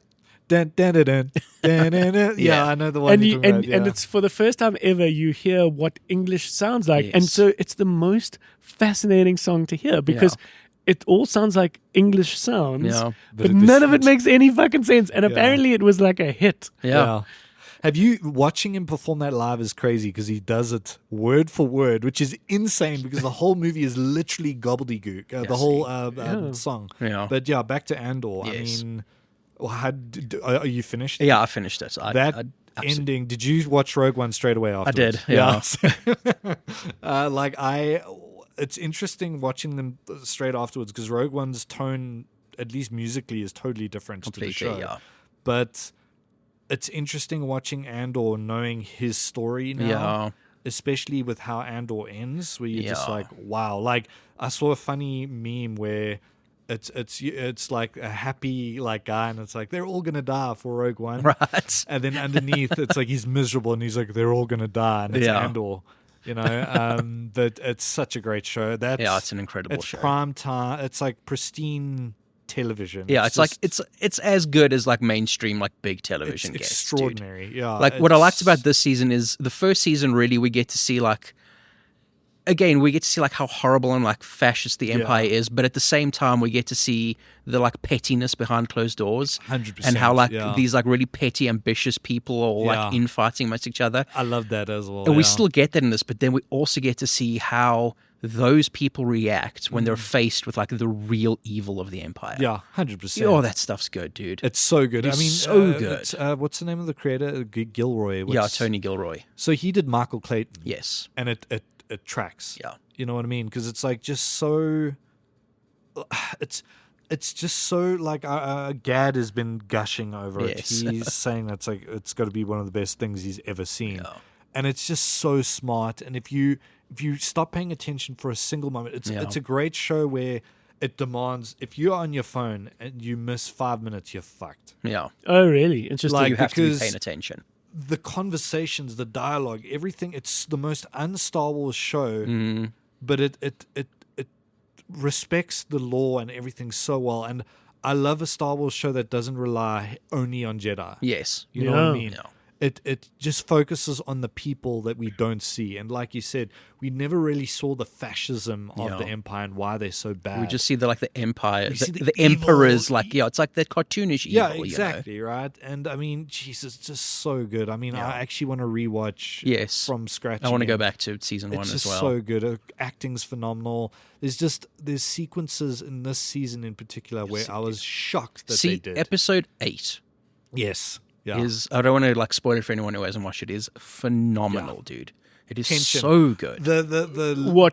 dun, dun, dun, dun, dun, dun, dun. Yeah, I know the one. And it's for the first time ever you hear what English sounds like. And so it's the most fascinating song to hear because it all sounds like English sounds, but none of it makes any fucking sense. And apparently it was like a hit. Yeah. Have you watching him perform that live is crazy because he does it word for word, which is insane because the whole movie is literally gobbledygook, the whole song. Yeah. But yeah, back to Andor. Yes. I mean, are you finished? Yeah, I finished it. That ending. Did you watch Rogue One straight away afterwards? I did. Yeah. It's interesting watching them straight afterwards because Rogue One's tone, at least musically, is totally different to the show. Yeah. But it's interesting watching Andor, knowing his story now, especially with how Andor ends, where you're just like, wow. Like I saw a funny meme where it's like a happy like guy, and it's like they're all gonna die for Rogue One, Right. and then underneath it's like he's miserable, and he's like they're all gonna die, and it's Andor. You know, but it's such a great show. It's an incredible show. It's prime time. It's like pristine television. Yeah, it's as good as like mainstream like big television. It's guests, extraordinary. Dude. Yeah, like what I liked about this season is the first season. Really, we get to see like. Again, we get to see like how horrible and like fascist the Empire is, but at the same time, we get to see the like pettiness behind closed doors, 100%, and how like these like really petty, ambitious people are all like Yeah. infighting amongst each other. I love that as well. And we still get that in this, but then we also get to see how those people react when they're faced with like the real evil of the Empire. Yeah, 100%. Oh, that stuff's good, dude. It's so good. It's I mean, so good. it's, what's the name of the creator? Gilroy. Tony Gilroy. So he did Michael Clayton. Yes. And it tracks. Yeah. You know what I mean? Because it's like just so. It's just so like Gad has been gushing over Yes. it. He's saying that's like it's got to be one of the best things he's ever seen, and it's just so smart. And if you stop paying attention for a single moment, it's a great show where it demands if you're on your phone and you miss 5 minutes, you're fucked. Yeah. Oh, really? Interesting. Like, You have to be because- paying attention. The conversations, the dialogue, everything. It's the most un-Star Wars show, but it respects the lore and everything so well. And I love a Star Wars show that doesn't rely only on Jedi. Yes. You know what I Yeah. mean? Yeah. it just focuses on the people that we don't see. And like you said, we never really saw the fascism of the Empire and why they're so bad. We just see the Empire, see the evil, emperors, it's like the cartoonish evil. Yeah, exactly, right? And I mean, Jesus, it's just so good. I mean, I actually want to rewatch from scratch. I want to again. go back to season 1 It's as just well. so good. Acting's phenomenal. There's sequences in this season in particular where I was shocked that they did. Episode 8 Yes. Yeah. is, I don't want to spoil it for anyone who hasn't watched it, is phenomenal, dude. It is Tension. so good.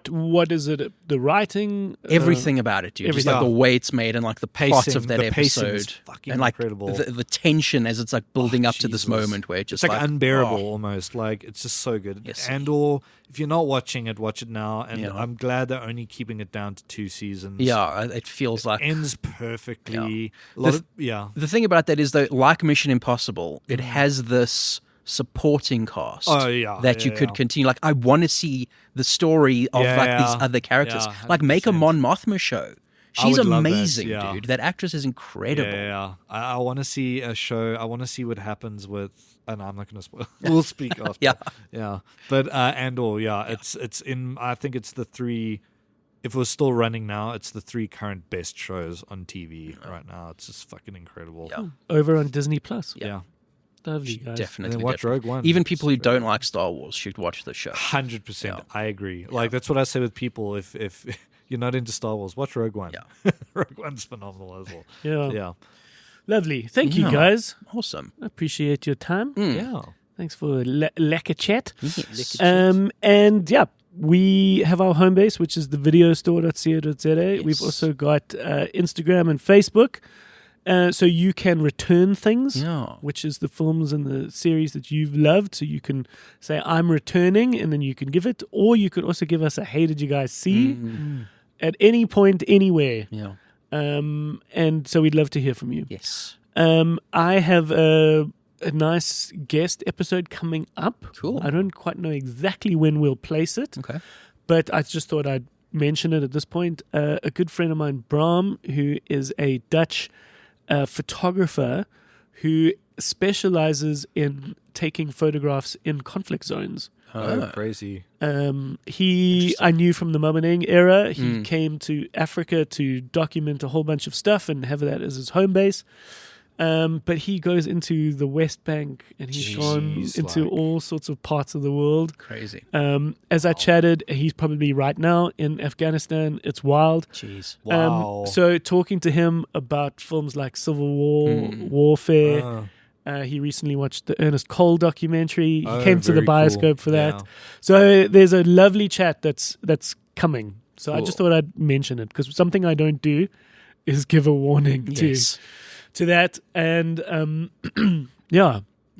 What is it? The writing, Everything about it, dude. Just everything. the way it's made and the plot Pacing, of that the pacing is episode, fucking and incredible. the tension as it's building up to this Jesus. moment where it just it's unbearable oh. almost. It's just so good. Yes. Andor, if you're not watching it, watch it now. And I'm glad they're only keeping it down to 2 seasons. Yeah, it feels like ends perfectly. The thing about that is though, like Mission Impossible, it has this supporting cast that you could continue. I want to see the story of these other characters. Yeah, Make a Mon Mothma show. She's would love that, amazing, dude. That actress is incredible. Yeah. I want to see a show. I want to see what happens with. And I'm not going to spoil. We'll speak after. Yeah. But Andor, it's in. I think it's the 3. If it was still running now, it's the 3 current best shows on TV right now. It's just fucking incredible. Yeah. over on Disney Plus. Yeah. Lovely, guys. Definitely. And then watch Rogue One. Even people who don't like Star Wars should watch the show. 100%. I agree. That's what I say with people. If you're not into Star Wars, watch Rogue One. Yeah. Rogue One's phenomenal as well. Yeah. Lovely. Thank you, guys. Awesome. I appreciate your time. Yeah. Thanks for lekker chat. Yes. And we have our home base, which is thevideostore.co.za. We've also got Instagram and Facebook. So you can return things, which is the films and the series that you've loved. So you can say, I'm returning, and then you can give it. Or you could also give us a hey, did you guys see? At any point, anywhere. Yeah. And so we'd love to hear from you. Yes. I have a nice guest episode coming up. Cool. I don't quite know exactly when we'll place it. Okay. But I just thought I'd mention it at this point. A good friend of mine, Bram, who is a Dutch photographer who specializes in taking photographs in conflict zones. Oh, crazy. I knew from the Mummening era. He came to Africa to document a whole bunch of stuff and have that as his home base. But he goes into the West Bank and he's gone into all sorts of parts of the world. Crazy. As I chatted, he's probably right now in Afghanistan. It's wild. Jeez. Wow. So talking to him about films like Civil War, Warfare. He recently watched the Ernest Cole documentary. He came to the Bioscope for that. So there's a lovely chat that's coming. So I just thought I'd mention it because something I don't do is give a warning to that. And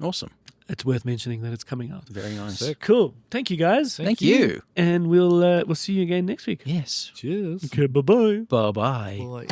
Awesome. it's worth mentioning that it's coming out. Very nice. Sick. Cool. Thank you, guys. Thank you. And we'll see you again next week. Yes. Cheers. Okay, bye-bye. Bye-bye. Bye.